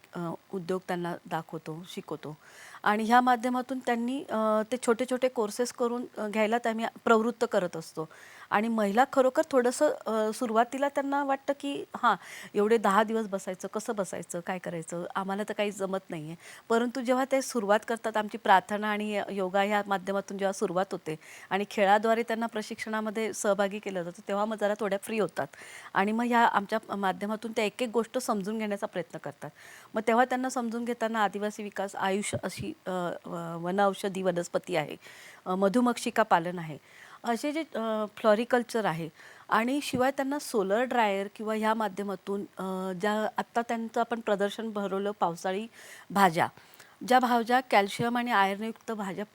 उद्योग त्यांना दाखवतो, शिकवतो. आणि ह्या माध्यमातून त्यांनी ते छोटे छोटे कोर्सेस करून घ्यायला आम्ही प्रवृत्त करत असतो. आणि महिला खरोखर थोडंसं सुरुवातीला त्यांना वाटतं की हां, एवढे 10 दिवस बसायचं, कसं बसायचं, काय करायचं, आम्हाला तर काही जमत नाही आहे. परंतु जेव्हा ते सुरुवात करतात, आमची प्रार्थना आणि योगा ह्या माध्यमातून जेव्हा सुरुवात होते आणि खेळाद्वारे त्यांना प्रशिक्षणामध्ये सहभागी केलं जातं, तेव्हा मग जरा थोड्या फ्री होतात. आणि मग ह्या आमच्या माध्यमातून त्या एक एक गोष्ट समजून घेण्याचा प्रयत्न करतात. मग तेव्हा त्यांना समजून घेताना आदिवासी विकास, आयुष अशी वनौषधी वनस्पती आहे, मधुमक्षिका पालन आहे, असे जे फ्लॉरिकल्चर आहे. आणि शिवाय त्यांना सोलर ड्रायर किंवा ह्या माध्यमातून ज्या आत्ता त्यांचं आपण प्रदर्शन भरवलं पावसाळी भाज्या, ज्या भाज्या कॅल्शियम आणि आयर्नयुक्त भाज्या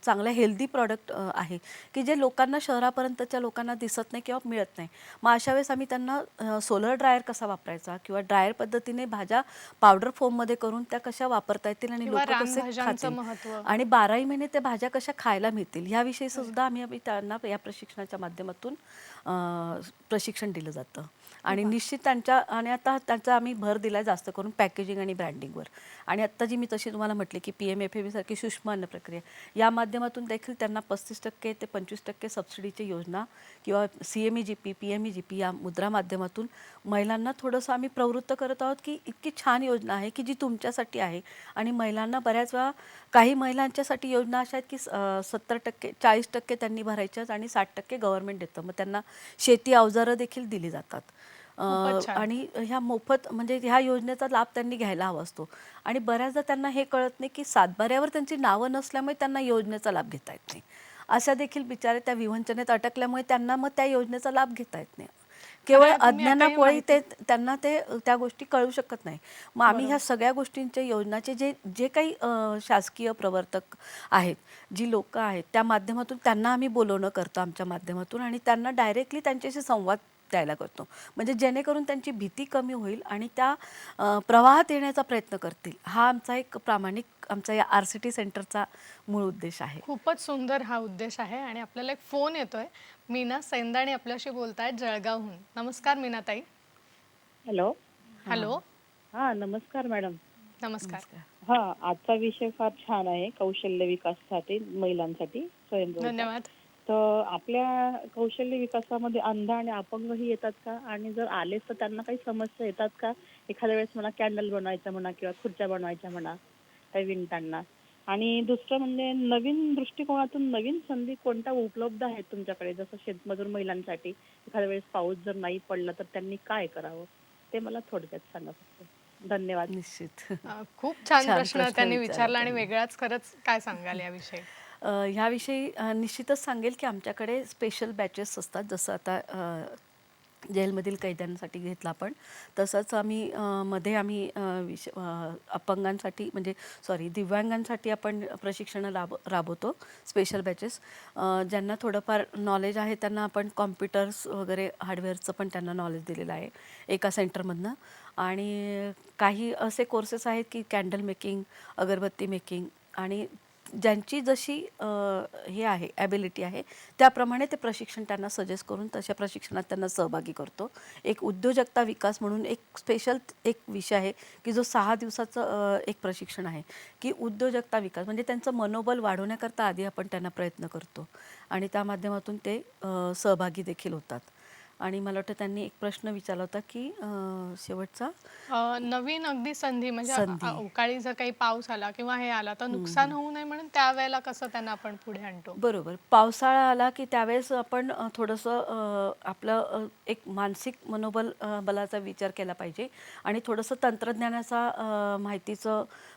चांगल्या हेल्दी प्रॉडक्ट आहे की जे लोकांना शहरापर्यंतच्या लोकांना दिसत नाही किंवा मिळत नाही. मग अशा वेळेस आम्ही त्यांना सोलर ड्रायर कसा वापरायचा किंवा ड्रायर पद्धतीने भाज्या पावडर फॉर्ममध्ये करून त्या कशा वापरता येतील आणि किंवा लोक कसे रानभाज्यांचं खातील महत्त्व. आणि 12ही महिने त्या भाज्या कशा खायला मिळतील ह्याविषयी सुद्धा आम्ही त्यांना या प्रशिक्षणाच्या माध्यमातून प्रशिक्षण दिलं जातं. आणि निश्चित त्यांच्या आणि आता त्यांचा आम्ही भर दिला जास्त करून पॅकेजिंग आणि ब्रँडिंगवर. आणि आत्ता जी मी तशी तुम्हाला म्हटली की PMFAB सारखी सूक्ष्म अन्न प्रक्रिया या माध्यमातून देखील त्यांना 35% ते 25% सबसिडीची योजना किंवा CMEGP PMEGP या मुद्रा माध्यमातून महिलांना थोडंसं आम्ही प्रवृत्त करत आहोत की इतकी छान योजना आहे की जी तुमच्यासाठी आहे. आणि महिलांना बऱ्याच वेळा काही महिलांच्यासाठी योजना अशा आहेत की 70% 40% त्यांनी भरायच्याच आणि 60% गव्हर्नमेंट देतं. मग त्यांना शेती अवजारं देखील दिली जातात. खूपच छान. आणि ह्या मोफत म्हणजे ह्या योजनेचा लाभ त्यांनी घ्यायला हवा असतो. आणि बऱ्याचदा त्यांना हे कळत नाही की सातबाऱ्यावर त्यांची नावं नसल्यामुळे त्यांना योजनेचा लाभ घेता येत नाही. अशा देखील बिचारे त्या विवंचनेत अटकल्यामुळे त्यांना मग त्या योजनेचा लाभ घेता येत नाही. केवळ तुम्ही आता ही अज्ञानापोळी त्यांना त्या गोष्टी कळू शकत नाही. मग आम्ही ह्या सगळ्या गोष्टींच्या योजनाचे जे जे काही शासकीय प्रवर्तक आहेत, जी लोक आहेत, त्या माध्यमातून त्यांना आम्ही बोलवणं करतो आमच्या माध्यमातून आणि त्यांना डायरेक्टली त्यांच्याशी संवाद द्यायला करतो. म्हणजे जेणेकरून त्यांची भीती कमी होईल आणि त्या प्रवाहात येण्याचा प्रयत्न करतील. हा आमचा एक प्रामाणिक आमचा या RCT सेंटरचा मूळ उद्देश आहे. खूपच सुंदर हा उद्देश आहे. आणि आपल्याला एक फोन येतोय. मीना सेंदाणे आपल्याशी बोलतायत जळगावहून. नमस्कार मीनाताई. हॅलो. हॅलो. हा, नमस्कार मॅडम. नमस्कार. हा, आजचा विषय फार छान आहे, कौशल्य विकासासाठी महिलांसाठी स्वयंरोजगार. धन्यवाद. तर आपल्या कौशल्य विकासामध्ये अंध आणि अपंगही येतात का? आणि जर आलेच तर त्यांना काही समस्या येतात का? एखाद्या वेळेस म्हणा कॅन्डल बनवायचा म्हणा किंवा खुर्च्या बनवायच्या म्हणा काही विणताना. आणि दुसरं म्हणजे नवीन दृष्टिकोनातून नवीन संधी कोणत्या उपलब्ध आहेत तुमच्याकडे, जसं शेतमजूर महिलांसाठी एखाद्या वेळेस पाऊस जर नाही पडला तर त्यांनी काय करावं, ते मला थोडक्यात सांगा फक्त. धन्यवाद. निश्चित. खूप छान छान प्रश्न प्रश्न त्यांनी विचारला विचारला आणि त्यांनी. वेगळाच. खरंच काय सांगाल याविषयी? ह्याविषयी निश्चितच सांगेल की आमच्याकडे स्पेशल बॅचेस असतात. जसं आता जेलमधील कैद्यांसाठी घेतलं आपण, तसंच आम्ही मध्ये आम्ही अपंगांसाठी म्हणजे दिव्यांगांसाठी आपण प्रशिक्षणं राबवतो स्पेशल बॅचेस. ज्यांना थोडंफार नॉलेज आहे त्यांना आपण कॉम्प्युटर्स वगैरे हार्डवेअरचं पण त्यांना नॉलेज दिलेलं आहे एका सेंटरमधनं. आणि काही असे कोर्सेस आहेत की कॅन्डल मेकिंग, अगरबत्ती मेकिंग आणि ज्यांची जशी हे आहे ॲबिलिटी आहे त्याप्रमाणे ते प्रशिक्षण त्यांना सजेस्ट करून तशा प्रशिक्षणात त्यांना सहभागी करतो. एक उद्योजकता विकास म्हणून एक स्पेशल एक विषय आहे की जो 6 दिवसाचं एक प्रशिक्षण आहे की उद्योजकता विकास म्हणजे त्यांचं मनोबल वाढवण्याकरता आधी आपण त्यांना प्रयत्न करतो आणि त्या माध्यमातून ते सहभागी देखील होतात. आणि मला वाटतं त्यांनी एक प्रश्न विचारला होता की शेवटचा नवीन अगदी संधी म्हणजे संधी. अवकाळी जर काही पाऊस आला किंवा हे आला तर नुकसान होऊ नये म्हणून त्यावेळेला कसं त्यांना आपण पुढे आणतो? बरोबर. पावसाळा आला की त्यावेळेस आपण थोडंसं आपलं एक मानसिक बलाचा विचार केला पाहिजे आणि थोडंसं तंत्रज्ञानाचा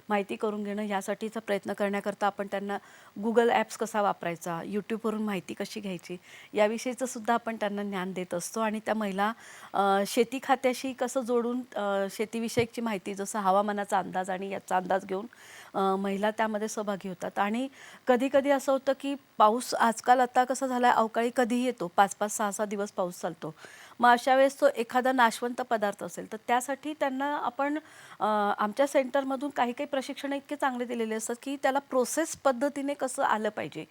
माहिती करून घेणं यासाठीचा प्रयत्न करण्याकरता आपण त्यांना Google ॲप्स कसा वापरायचा, YouTubeवरून माहिती कशी घ्यायची याविषयीचं सुद्धा आपण त्यांना ज्ञान देत असतो. आणि त्या महिला शेती खात्याशी कसं जोडून शेतीविषयकची माहिती जसं हवामानाचा अंदाज आणि याचा अंदाज घेऊन महिला त्यामध्ये सहभागी होतात. आणि कधी-कधी असं होतं की पाऊस आजकाल आता कसं झालं आहे अवकाळी कधीही येतो, 5-5, 6-6 दिवस पाऊस चालतो. मग अशा वेळेस तो एखादा नाशवंत पदार्थ असेल तर त्यासाठी त्यांना आपण आमच्या सेंटरमधून काही प्रशिक्षण इतके चांगले दिलेले असतात की त्याला प्रोसेस पद्धतीने कसं आलं पाहिजे.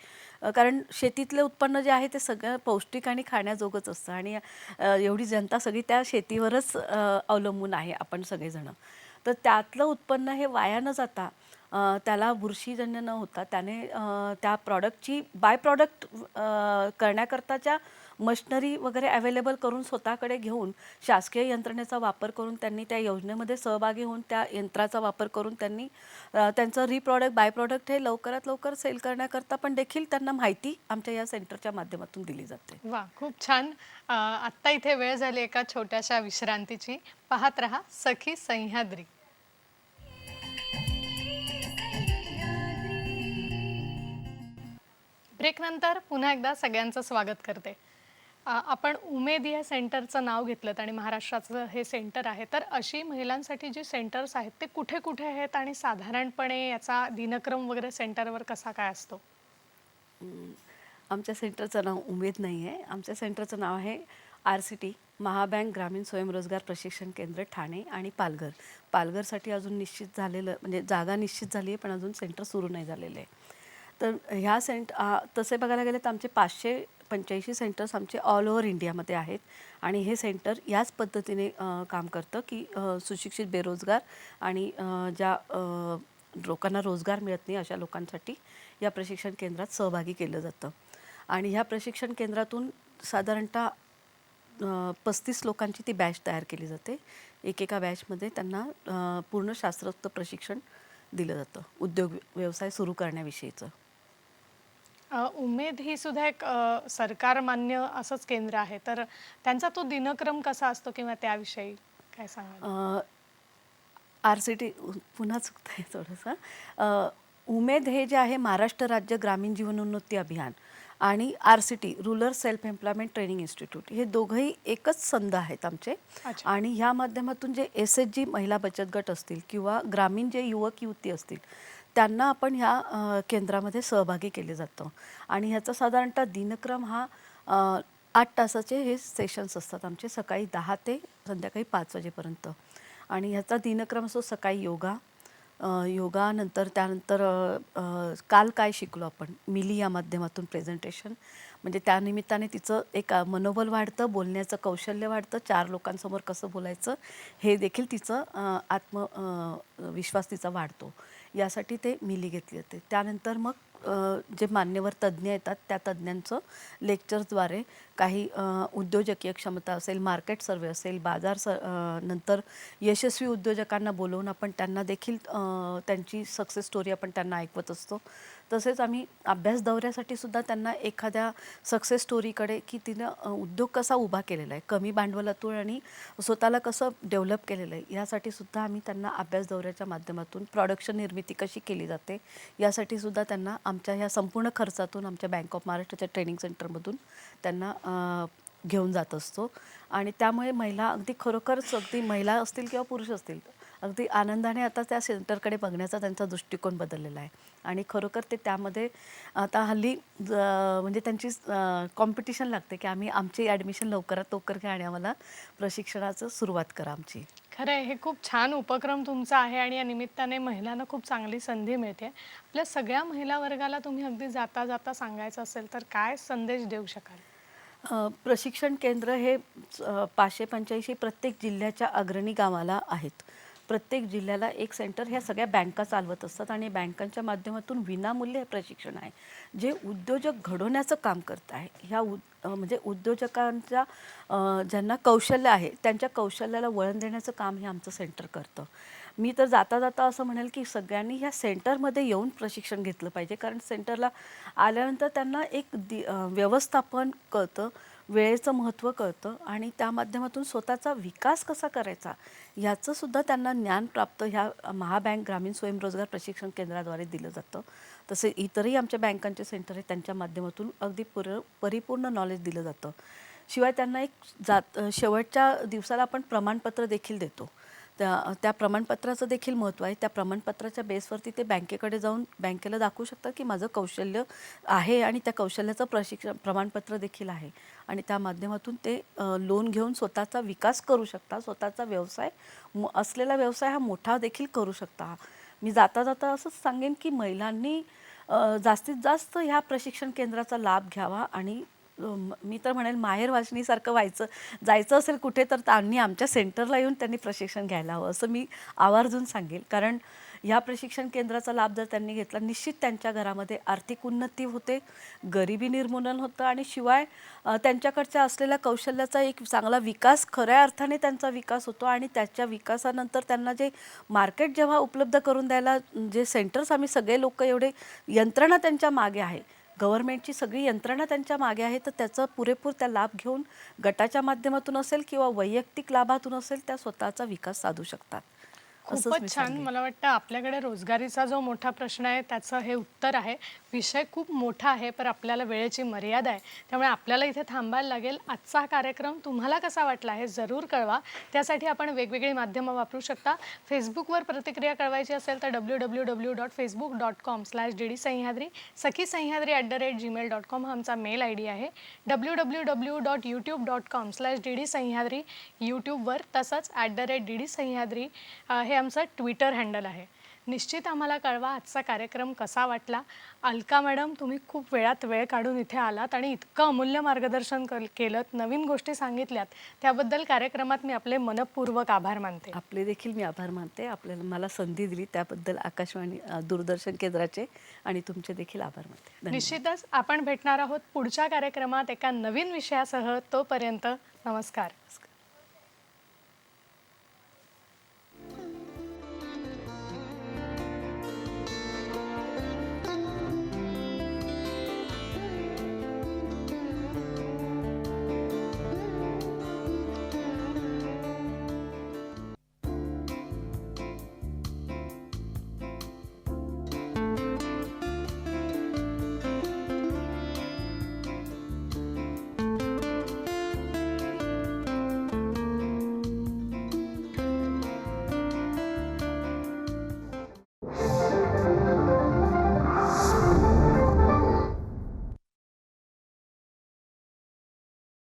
कारण शेतीतले उत्पन्न जे आहे ते सगळं पौष्टिक आणि खाण्याजोगंच असतं आणि एवढी जनता सगळी त्या शेतीवरच अवलंबून आहे आपण सगळेजणं. तर त्यातलं उत्पन्न हे वाया न जाता त्याला बुरशीजन्य न होता त्याने त्या प्रॉडक्टची बाय प्रॉडक्ट करण्याकरताच्या मशिनरी वगैरे अवेलेबल करून स्वतःकडे घेऊन शासकीय यंत्रणेचा वापर करून त्यांनी त्या योजनेमध्ये सहभागी होऊन त्या यंत्राचा वापर करून त्यांनी त्यांचं बाय प्रॉडक्ट हे लवकरात लवकर सेल करण्याकरता पण देखील त्यांना माहिती आमच्या या सेंटरच्या माध्यमातून दिली जाते. वा, खूप छान. आत्ता इथे वेळ झाली एका छोट्याशा विश्रांतीची. पाहत रहा सखी सह्याद्री. ब्रेकनंतर पुन्हा एकदा सगळ्यांचं स्वागत करते. आपण उमेद या सेंटरचं नाव घेतलं आणि महाराष्ट्राचं हे सेंटर आहे, तर अशी महिलांसाठी जी सेंटर्स आहेत ते कुठे कुठे आहेत आणि साधारणपणे याचा दिनक्रम वगैरे सेंटरवर कसा काय असतो? आमच्या सेंटरचं नाव उमेद नाही आहे. आमच्या सेंटरचं नाव आहे RCT, महाबँक ग्रामीण स्वयंरोजगार प्रशिक्षण केंद्र ठाणे आणि पालघर. पालघरसाठी अजून निश्चित झालेलं म्हणजे जागा निश्चित झाली आहे, पण अजून सेंटर सुरू नाही झालेलं आहे. तर ह्या तसे बघायला गेले तर आमचे 585 सेंटर्स आमचे ऑल ओव्हर इंडियामध्ये आहेत आणि हे सेंटर याच पद्धतीने काम करतं की सुशिक्षित बेरोजगार आणि ज्या लोकांना रोजगार मिळत नाही अशा लोकांसाठी या प्रशिक्षण केंद्रात सहभागी केलं जातं. आणि ह्या प्रशिक्षण केंद्रातून साधारणतः 35 लोकांची ती बॅच तयार केली जाते. एकेका बॅचमध्ये त्यांना पूर्ण शास्त्रोक्त प्रशिक्षण दिलं जातं उद्योग व्यवसाय सुरू करण्याविषयीचं. उमेद ही सुद्धा एक सरकार मान्य असंच केंद्र आहे, तर त्यांचा तो दिनक्रम कसा असतो किंवा त्याविषयी काय सांगाल? RCT पुन्हा चुकतं आहे थोडंसं. उमेद हे जे आहे महाराष्ट्र राज्य ग्रामीण जीवनोन्नती अभियान आणि RCT rural self employment training institute हे दोघंही एकच संघ आहेत आमचे. अच्छा. आणि ह्या माध्यमातून जे SHG महिला बचत गट असतील किंवा ग्रामीण जे युवक युवती असतील त्यांना आपण ह्या केंद्रामध्ये सहभागी केले जातं. आणि ह्याचा साधारणतः दिनक्रम हा 8 तासाचे हे सेशन्स असतात आमचे, सकाळी 10 ते संध्याकाळी 5 वाजेपर्यंत. आणि ह्याचा दिनक्रम असतो सकाळी योगा नंतर त्यानंतर काल काय शिकलो आपण मिली या माध्यमातून प्रेझेंटेशन, म्हणजे त्यानिमित्ताने तिचं एक मनोबल वाढतं, बोलण्याचं कौशल्य वाढतं, 4 लोकांसमोर कसं बोलायचं हे देखील तिचं विश्वास तिचा वाढतो. यासाठी ते मिली घेतली जाते. त्यानंतर मग जे मान्यवर तज्ज्ञ येतात त्या तज्ज्ञांचं लेक्चर्सद्वारे काही उद्योजकीय क्षमता असेल, मार्केट सर्वे असेल, नंतर यशस्वी उद्योजकांना बोलवून आपण त्यांना देखील त्यांची सक्सेस स्टोरी आपण त्यांना ऐकवत असतो. तसेच आम्ही अभ्यास दौऱ्यासाठी सुद्धा त्यांना एखाद्या सक्सेस स्टोरीकडे की तिनं उद्योग कसा उभा केलेला आहे, कमी भांडवलातून आणि स्वतःला कसं डेव्हलप केलेलं आहे यासाठी सुद्धा आम्ही त्यांना अभ्यास दौऱ्याच्या माध्यमातून प्रोडक्शन निर्मिती कशी केली जाते यासाठी सुद्धा त्यांना आमच्या ह्या संपूर्ण खर्चातून आमच्या बँक ऑफ महाराष्ट्राच्या ट्रेनिंग सेंटरमधून त्यांना घेऊन जात असतो. आणि त्यामुळे महिला अगदी खरोखरच अगदी महिला असतील किंवा पुरुष असतील अगदी आनंदाने आता त्या सेंटरकडे बघण्याचा त्यांचा दृष्टिकोन बदललेला आहे. आणि खरोखर ते त्यामध्ये आता हल्ली म्हणजे त्यांची कॉम्पिटिशन लागते की आमची ॲडमिशन लवकरात लवकर घ्या आणि आम्हाला प्रशिक्षणाचं सुरुवात करा आमची. खरं आहे, हे खूप छान उपक्रम तुमचा आहे आणि या निमित्ताने महिलांना खूप चांगली संधी मिळते. आपल्या सगळ्या महिला वर्गाला तुम्ही अगदी जाता जाता सांगायचं असेल तर काय संदेश देऊ शकाल? प्रशिक्षण केंद्र हे 585 प्रत्येक जिल्ह्याच्या अग्रणी गावाला आहेत. प्रत्येक जिल्ह्याला एक सेंटर ह्या सगळ्या बँका चालवत असतात आणि बँकांच्या माध्यमातून विनामूल्य हे प्रशिक्षण आहे जे उद्योजक घडवण्याचं काम करत आहे. म्हणजे उद्योजकांच्या ज्यांना कौशल्य आहे त्यांच्या कौशल्याला वळण देण्याचं काम हे आमचं सेंटर करतं. मी तर जाता जाता असं म्हणेल की सगळ्यांनी ह्या सेंटरमध्ये येऊन प्रशिक्षण घेतलं पाहिजे, कारण सेंटरला आल्यानंतर त्यांना एक व्यवस्थापन कळतं, वेळेचं महत्त्व कळतं आणि त्या माध्यमातून स्वतःचा विकास कसा करायचा याचं सुद्धा त्यांना ज्ञान प्राप्त ह्या महाबँक ग्रामीण स्वयंरोजगार प्रशिक्षण केंद्राद्वारे दिलं जातं. तसे इतरही आमच्या बँकांचे सेंटर आहेत त्यांच्या माध्यमातून अगदी परिपूर्ण नॉलेज दिलं जातं. शिवाय त्यांना शेवटच्या दिवसाला आपण प्रमाणपत्र देखील देतो. त्या प्रमाणपत्राचं देखील महत्त्व आहे. त्या प्रमाणपत्राच्या बेसवरती ते बँकेकडे जाऊन बँकेला दाखवू शकतात की माझं कौशल्य आहे आणि त्या कौशल्याचं प्रमाणपत्र देखील आहे आणि त्या माध्यमातून ते लोन घेऊन स्वतःचा विकास करू शकता, स्वतःचा असलेला व्यवसाय हा मोठा देखील करू शकता. मी जाता जाता असंच सांगेन की महिलांनी जास्तीत जास्त ह्या प्रशिक्षण केंद्राचा लाभ घ्यावा आणि मी तर म्हणेल माहेर वाचणीसारखं जायचं असेल कुठे तर त्यांनी आमच्या सेंटरला येऊन त्यांनी प्रशिक्षण घ्यायला हवं असं मी आवर्जून सांगेल. कारण ह्या प्रशिक्षण केंद्राचा लाभ जर त्यांनी घेतला निश्चित त्यांच्या घरामध्ये आर्थिक उन्नती होते, गरिबी निर्मूलन होतं आणि शिवाय त्यांच्याकडच्या असलेल्या कौशल्याचा एक चांगला विकास, खऱ्या अर्थाने त्यांचा विकास होतो आणि त्याच्या विकासानंतर त्यांना जे मार्केट जेव्हा उपलब्ध करून द्यायला जे सेंटर्स आम्ही सगळे लोक एवढे यंत्रणा त्यांच्या मागे आहे, गव्हर्नमेंटची सगळी यंत्रणा त्यांच्या मागे आहे, तर त्याचा पुरेपूर त्या लाभ घेऊन गटाच्या माध्यमातून असेल किंवा वैयक्तिक लाभातून असेल त्या स्वतःचा विकास साधू शकतात. असंच मी खूपच छान. सांगेन. मला वाटतं आपल्याकडे रोजगारीचा जो मोठा प्रश्न आहे त्याचं हे उत्तर आहे. विषय खूप मोठा आहे, पण आपल्याला वेळेची मर्यादा आहे. त्यामुळे आपल्याला इथे थांबायला लागेल. आजचा हा कार्यक्रम तुम्हाला कसा वाटला हे जरूर कळवा. त्यासाठी आपण वेगवेगळी माध्यमं वापरू शकता. फेसबुकवर प्रतिक्रिया कळवायची असेल तर www.facebook.com/dd सह्याद्री, सखी सह्याद्री @gmail.com हा आमचा मेल ID आहे. www.youtube.com/dd सह्याद्री यूट्यूबवर, तसंच @dd सह्याद्री हे आमचं ट्विटर हँडल आहे. निश्चित आम्हाला कळवा आजचा कार्यक्रम कसा वाटला. अलका मॅडम, तुम्ही खूप वेळात वेळ काढून इथे आलात आणि इतकं अमूल्य मार्गदर्शन केलं, नवीन गोष्टी सांगितल्यात, त्याबद्दल कार्यक्रमात मी आपले मनपूर्वक आभार मानते. आपले देखील मी आभार मानते. आपल्याला मला संधी दिली त्याबद्दल आकाशवाणी दूरदर्शन केंद्राचे आणि तुमचे देखील आभार मानते. धन्यवाद. निश्चितच आपण भेटणार आहोत पुढच्या कार्यक्रमात एका नवीन विषयासह. तोपर्यंत नमस्कार.